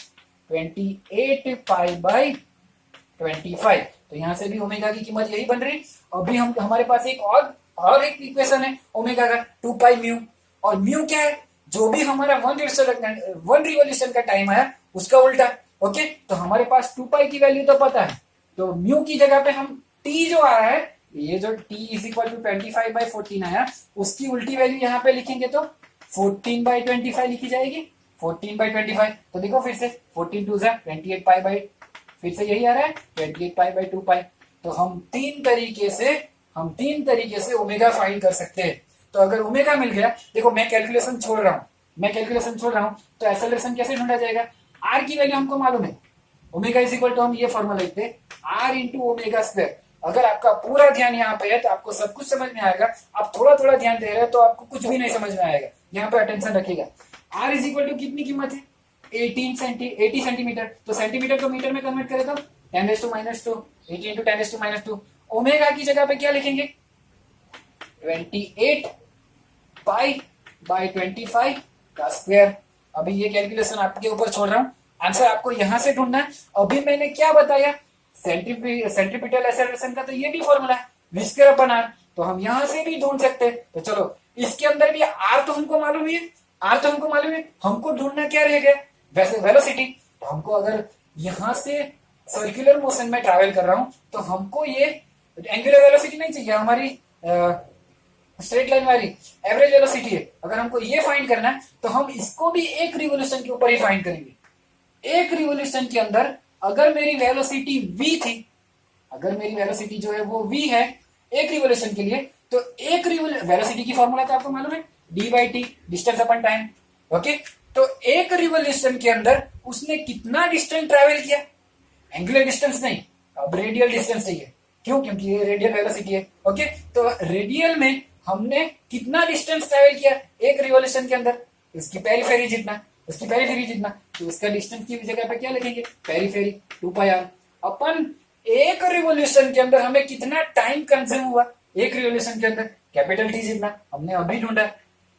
28π/25, तो यहां से भी ओमेगा की कीमत यही बन रही। अभी हम हमारे पास एक और एक इक्वेशन है ओमेगा का, 2π म्यू, और म्यू क्या है, जो भी हमारा वन रिवोल्यूशन का टाइम आया उसका उल्टा। ओके, तो हमारे पास 2π की वैल्यू तो पता है, तो म्यू की जगह पे हम टी जो आ रहा है ये जो t इज इक्वल टू 25/14 आया, उसकी उल्टी वैल्यू यहाँ पे लिखेंगे तो 14/25 लिखी जाएगी। 14/25 तो देखो फिर से 14 टू जा 28 पाई बाई, फिर से यही आ रहा है 28 पाई बाई 2 पाई। तो हम तीन तरीके से ओमेगा फाइंड कर सकते हैं। तो अगर ओमेगा मिल गया, देखो मैं कैलकुलेशन छोड़ रहा हूँ, तो एक्सेलरेशन कैसे ढूंढा जाएगा? आर की वैल्यू हमको मालूम है, ओमेगा इज इक्वल टू, हम ये फॉर्मूला लिखते हैं आर इंटू ओमेगा स्क्वायर। अगर आपका पूरा ध्यान यहाँ पे है तो आपको सब कुछ समझ में आएगा। आप थोड़ा थोड़ा ध्यान दे रहे हो तो आपको कुछ भी नहीं समझ में आएगा। यहाँ पे अटेंशन रखिएगा। आर इज इक्वल टू कितनी कीमत है? 80 सेंटीमीटर। तो सेंटीमीटर को मीटर में कन्वर्ट करें तो 10⁻², 80 इंटू 10⁻²। ओमेगा की जगह पे क्या लिखेंगे? 28 पाई बाई 25 का स्क्वायर। अभी ये कैलकुलेशन आपके ऊपर छोड़ रहा हूँ, आंसर आपको यहां से ढूंढना है। अभी मैंने क्या बताया, सेंट्रीपिटल एक्सेलरेशन का तो ये भी फॉर्मूला है v²/r, तो हम यहां से भी ढूंढ सकते हैं। तो चलो इसके अंदर भी r तो हमको मालूम है, हमको ढूंढना क्या रहेगा? वैसे वेलोसिटी। तो हमको अगर यहां से सर्कुलर मोशन में ट्रैवल कर रहा हूं तो हमको ये एंगुलर वेलोसिटी नहीं चाहिए, हमारी स्ट्रेट लाइन वाली एवरेज वेलोसिटी है। अगर हमको ये फाइंड करना है तो हम इसको भी एक रिवोल्यूशन के ऊपर ही फाइंड करेंगे। एक रिवोल्यूशन के अंदर अगर मेरी वेलोसिटी v थी, अगर मेरी वेलोसिटी जो है वो v है एक रिवोल्यूशन के लिए, तो एक वेलोसिटी की फॉर्मूला तो आपको मालूम है, d/t, distance upon time. Okay, तो एक रिवोल्यूशन के अंदर उसने कितना डिस्टेंस ट्रैवल किया? एंगुलर डिस्टेंस नहीं, अब रेडियल डिस्टेंस चाहिए। क्यों? क्योंकि ये रेडियल वेलोसिटी है। ओके, तो रेडियल में हमने कितना डिस्टेंस ट्रैवल किया एक रिवोल्यूशन के अंदर? इसकी पेरीफेरी जितना, तो उसका डिस्टेंस की जगह पे क्या लिखेंगे? पेरीफेरी 2πr अपन एक रिवोल्यूशन के अंदर हमें कितना टाइम कंज्यूम हुआ एक रिवोल्यूशन के अंदर? कैपिटल टी जितना। हमने अभी ढूंढा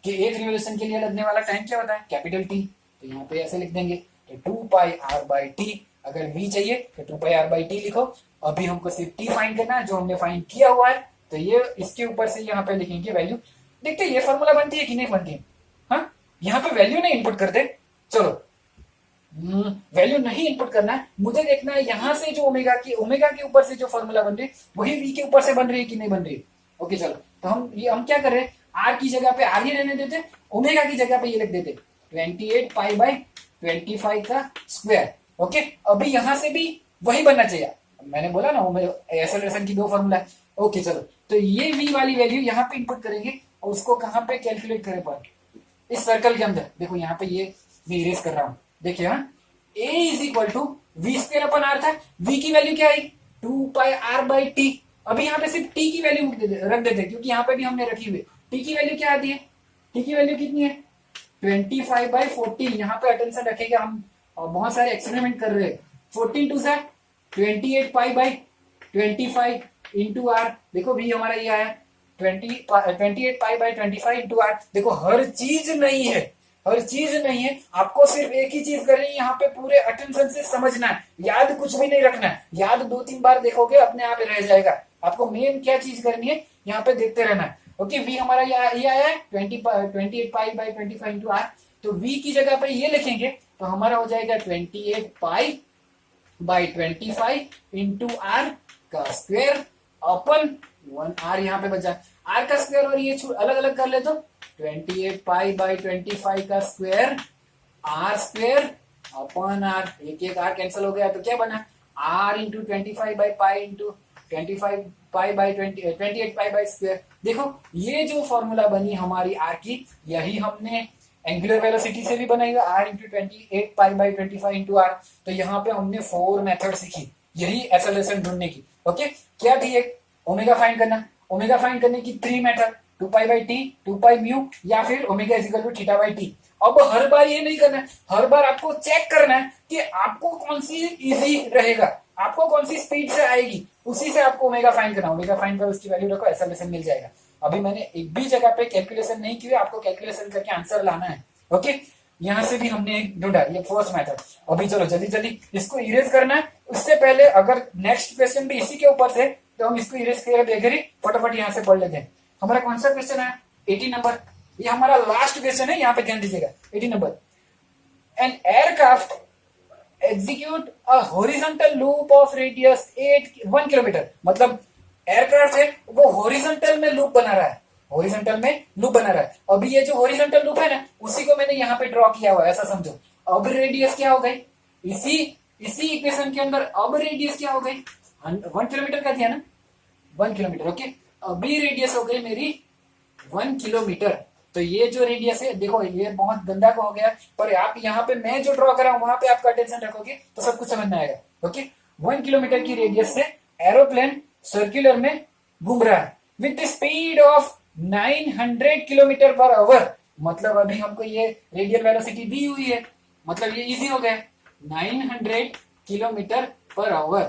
कि एक रिवोल्यूशन के लिए लगने वाला टाइम क्या होता है? Capital T. तो यहाँ पे ऐसे लिख देंगे, तो 2πr/t। अगर v चाहिए तो 2πr/t लिखो। अभी हमको सिर्फ t फाइंड करना है, जो हमने फाइंड किया हुआ है। तो ये इसके ऊपर से यहाँ पे लिखेंगे वैल्यू। देखते ये फॉर्मूला बनती है कि नहीं बनती है। हाँ, यहाँ पे वैल्यू नहीं इनपुट करते। चलो वैल्यू नहीं इनपुट करना है, मुझे देखना है यहाँ से जो ओमेगा के ऊपर से जो फॉर्मूला बन रही है वही v के ऊपर से बन रही है कि नहीं बन रही है। ओके चलो, तो हम क्या कर रहे हैं, आर की जगह पे आर ही रहने देते, ओमेगा की जगह पे ये लिख देते 28 पाई बाई 25 का स्क्वायर। ओके, अभी यहां से भी वही बनना चाहिए। मैंने बोला ना एक्सेलरेशन की दो फॉर्मूला है। ओके चलो, तो ये v वाली वैल्यू यहाँ पे इनपुट करेंगे और उसको कहाँ पे कैलकुलेट करें पर इस सर्कल के अंदर। देखो यहाँ पे ये मैं इरेज कर रहा हूँ, देखिए हाँ, a is equal to v²/r था। v की वैल्यू क्या आई? 2πr/t। अभी यहाँ पे सिर्फ t की वैल्यू रख देते क्योंकि यहाँ पे भी हमने रखी हुई। t की वैल्यू क्या आती है? t की वैल्यू कितनी है? 25/14। यहाँ पे अटेंशन रखेगा, हम बहुत सारे एक्सपेरिमेंट कर रहे हैं। 14 to 28 pi by 25 into R. देखो भी हमारा ये आया 28 पाई बाई 25 इंटू आर। देखो हर चीज नहीं है, आपको सिर्फ एक ही चीज करनी है, यहाँ पे पूरे अटेंशन से समझना है, याद कुछ भी नहीं रखना है। याद 2-3 बार देखोगे अपने आप रह जाएगा। आपको मेन क्या चीज करनी है, यहाँ पे देखते रहना है। ओके, v हमारा ये आया है 28 पाई बाई 25 इंटू आर। तो v की जगह पे ये लिखेंगे तो हमारा हो जाएगा 28 पाई बाई 25 इंटू आर का स्क्वायर अपन 1r। यहाँ पे बचा r का स्क्वायर और ये अलग अलग कर ले तो 28 पाई बाई 25 का square r square upon r। एक r कैंसिल हो गया तो क्या बना? r into 25 by pi into 25 pi by 28 pi by square. देखो ये जो फॉर्मूला बनी हमारी r की, यही हमने एंगुलर वेलोसिटी से भी बनाई हुआ, r into 28 pi by 25 into r। तो यहाँ पे हमने 4 मेथड सीखी यही एक्सेलरेशन ढूंढने की। ओके, क्या थी? एक ओमेगा फाइंड करना, ओमेगा फाइंड करने की 3 मेथड, 2π/t, 2π μ या फिर omega is equal to θ/t। अब हर बार ये नहीं करना है, हर बार आपको चेक करना है कि आपको कौन सी इजी रहेगा, आपको कौन सी स्पीड से आएगी, उसी से आपको ओमेगा फाइंड करना। ओमेगा फाइंड कर उसकी वैल्यू रखो, एक्सेलरेशन मिल जाएगा। अभी मैंने एक भी जगह पे कैलकुलेशन नहीं की, आपको कैलकुलेशन करके आंसर लाना है। ओके, यहाँ से भी हमने एक ढूंढा, ये फर्स्ट मेथड। अभी चलो जल्दी जल्दी इसको इरेज करना है। उससे पहले अगर नेक्स्ट क्वेश्चन भी इसी के ऊपर से, तो हम इसको इरेज करके देखेंगे, फटाफट यहाँ से पढ़ लेते हैं। हमारा कौन सा क्वेश्चन है? 18 नंबर। ये हमारा लास्ट क्वेश्चन है, यहाँ पे ध्यान दीजिएगा। 18 number, an aircraft execute a horizontal loop of radius 1 kilometre. मतलब एयरक्राफ्ट है वो हॉरिजॉन्टल में लूप बना रहा है, हॉरिजॉन्टल में लूप बना रहा है। अभी ये जो हॉरिजॉन्टल लूप है ना, उसी को मैंने यहाँ पे ड्रॉ किया हुआ है, ऐसा समझो। अब रेडियस क्या हो गई, इसी इक्वेशन के अंदर अब रेडियस क्या हो गई, 1 किलोमीटर का दिया ना, 1 किलोमीटर। ओके, अभी रेडियस हो गई मेरी 1 किलोमीटर। तो ये जो रेडियस है, देखो ये बहुत गंदा को हो गया, पर आप यहाँ पे मैं जो ड्रॉ कर रहा हूँ वहां पे आपका अटेंशन रखोगे तो सब कुछ समझ में आएगा। ओके, 1 किलोमीटर की रेडियस से एरोप्लेन सर्कुलर में घूम रहा है with the speed of 900 kilometre per hour. मतलब अभी हमको ये रेडियल वेलोसिटी दी हुई है, मतलब ये इजी हो गया, 900 किलोमीटर पर आवर।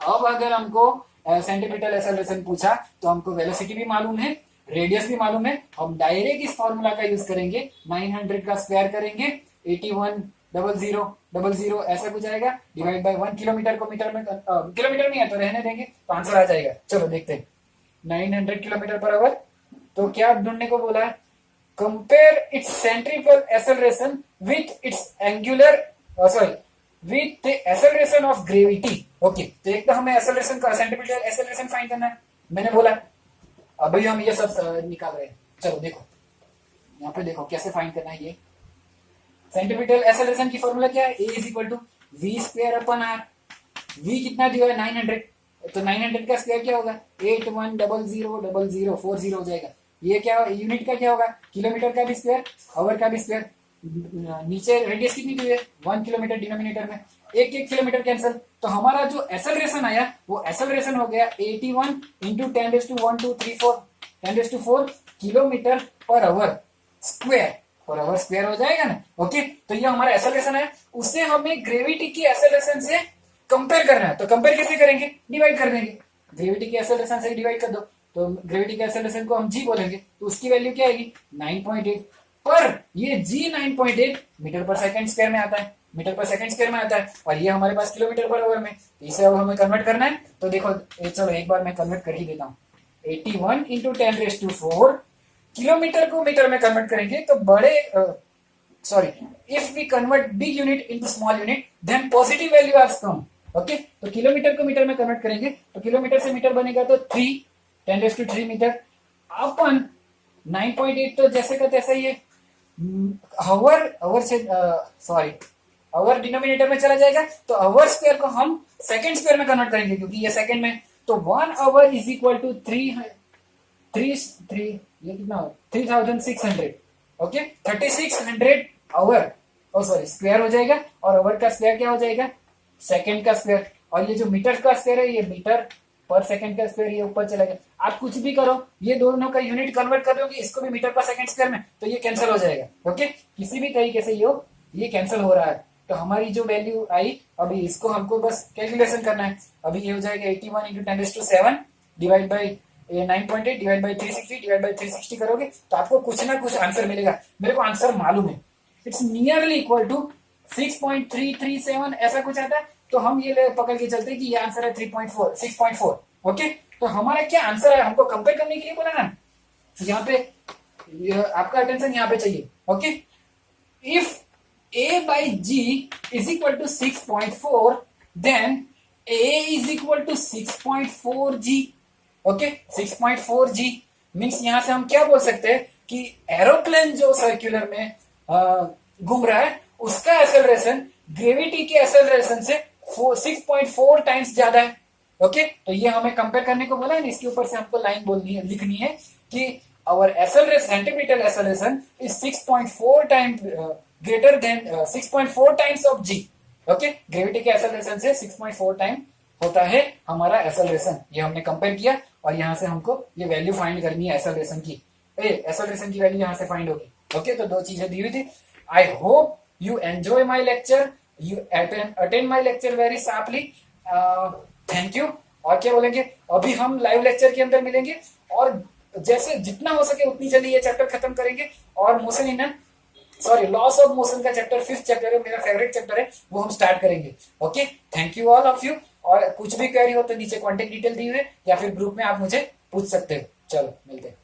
अब अगर हमको सेंटीमीटर एक्सेलरेशन पूछा तो हमको वेलोसिटी भी मालूम है, रेडियस भी मालूम है। हम डायरेक्ट इस फॉर्मूला का यूज करेंगे, 900 का स्क्वायर करेंगे 810000 ऐसा कुछ आएगा, डिवाइड बाय 1 किलोमीटर को मीटर में, किलोमीटर नहीं है तो रहने देंगे, तो आंसर आ जाएगा। चलो देखते हैं, 900 किलोमीटर पर आवर। तो क्या ढूंढने को बोला है, compare it's centrifugal acceleration with its angular width the acceleration of gravity. Okay, तो एक तो हमें एक्सेलरेशन का सेंटीमीटर एक्सेलरेशन फाइंड करना है, मैंने बोला। अभी हम ये सब निकाल रहे हैं। चलो देखो यहाँ पे, देखो कैसे फाइंड करना है ये सेंटीमीटर एक्सेलरेशन की फॉर्मूला क्या है, a is equal to V square upon R. v कितना दिया है 900, तो 900 का स्क्वायर क्या होगा 81000040 हो जाएगा। ये क्या यूनिट का क्या होगा, किलोमीटर का भी स्क्वायर, आवर का भी स्क्वायर। नीचे रेडियस कितनी दी है 1 किलोमीटर, डिनोमिनेटर में 1 किलोमीटर कैंसिल। तो हमारा जो एक्सेलरेशन आया वो एक्सेलरेशन हो गया 81 into 10⁻⁴ kilometre per our square, per hour square हो जाएगा ना। ओके, तो ये हमारा एक्सेलरेशन है, उससे हमें ग्रेविटी की एक्सेलरेशन से कंपेयर करना है। तो कंपेयर कैसे करेंगे, डिवाइड कर देंगे, ग्रेविटी की एक्सेलरेशन से डिवाइड कर दो, तो ग्रेविटी के एक्सेलरेशन को हम g बोलेंगे, तो उसकी वैल्यू क्या आएगी 9.8। पर ये g 9.8 metre per second square में आता है, मीटर पर सेकंड स्क्वायर में आता है, और ये हमारे पास किलोमीटर पर आवर में। इसे अब हमें कन्वर्ट करना है, तो देखो चलो एक बार मैं कन्वर्ट कर ही देता हूँ। 81 इंटू 10⁻⁴ किलोमीटर को मीटर में कन्वर्ट करेंगे तो बड़े if we convert big unit into small unit then positive value has come. Okay, तो किलोमीटर को मीटर में कन्वर्ट करेंगे तो किलोमीटर से मीटर बनेगा तो 10⁻³ मीटर अपन 9.8, तो जैसे का तैसा ही है। आवर डिनोमिनेटर में चला जाएगा, तो आवर स्क्वायर को हम सेकंड स्क्वायर में कन्वर्ट करेंगे क्योंकि ये सेकंड में। तो 1 hour is equal to 3600। Okay, 3600 hour square हो जाएगा, और आवर का स्क्वायर क्या हो जाएगा सेकंड का स्क्वायर, और ये जो मीटर का स्क्वायर है ये मीटर पर सेकंड का स्क्वायर, ये ऊपर चला गया। आप कुछ भी करो, ये दोनों का यूनिट कन्वर्ट कर दोगे इसको भी मीटर पर सेकंड स्क्वायर में, तो ये कैंसिल हो जाएगा। ओके, किसी भी तरीके से ये कैंसिल हो रहा है। तो हमारी जो वैल्यू आई, अभी इसको हमको बस कैलकुलेशन करना है। अभी ये हो जाएगा 81 into 10⁻⁷ divide by 9.8 divide by 360 divide by 360 करोगे तो आपको कुछ ना कुछ आंसर मिलेगा। मेरे को आंसर मालूम है, इट्स नियरली इक्वल टू 6.337 ऐसा कुछ आता है। तो हम ये पकड़ के चलते हैं कि ये आंसर है 6.4। ओके, तो हमारा क्या आंसर है, हमको कंपेयर करने के लिए बोला ना, यहाँ पे आपका अटेंशन यहाँ पे चाहिए। Okay, if a by g is equal to 6.4 then a is equal to 6.4g। Okay, 6.4g means यहाँ से हम क्या बोल सकते हैं कि एरोप्लेन जो सर्कुलर में घूम रहा है उसका एक्सेलरेशन ग्रेविटी के एक्सेलरेशन से 6.4 टाइम्स ज्यादा है। ओके, तो ये हमें कंपेयर करने को बोला है, इसके ऊपर से हमको लाइन बोलनी है, लिखनी है कि our acceleration centimeter acceleration is 6.4 times greater than 6.4 times of g। Okay, gravity के एक्सेलरेशन से 6.4 टाइम होता है हमारा एक्सेलरेशन। ये हमने कंपेयर किया, और यहाँ से हमको ये वैल्यू फाइंड करनी है एक्सेलरेशन की। एक्सेलरेशन की वैल्यू यहाँ से फाइंड होगी। ओके, तो दो चीजें दी हुई थी। I hope you enjoy my lecture, you attend my lecture very sharply. Thank you. और क्या बोलेंगे, अभी हम लाइव लेक्चर के अंदर मिलेंगे, और जैसे जितना हो सके उतनी जल्दी ये चैप्टर खत्म करेंगे। और लॉस ऑफ मोशन का चैप्टर 5th चैप्टर है, मेरा फेवरेट चैप्टर है, वो हम स्टार्ट करेंगे। Okay, thank you all of you. और कुछ भी क्वेरी हो तो नीचे कॉन्टेक्ट डिटेल दी हुई है, या फिर ग्रुप में आप मुझे पूछ सकते हो। चलो मिलते हैं।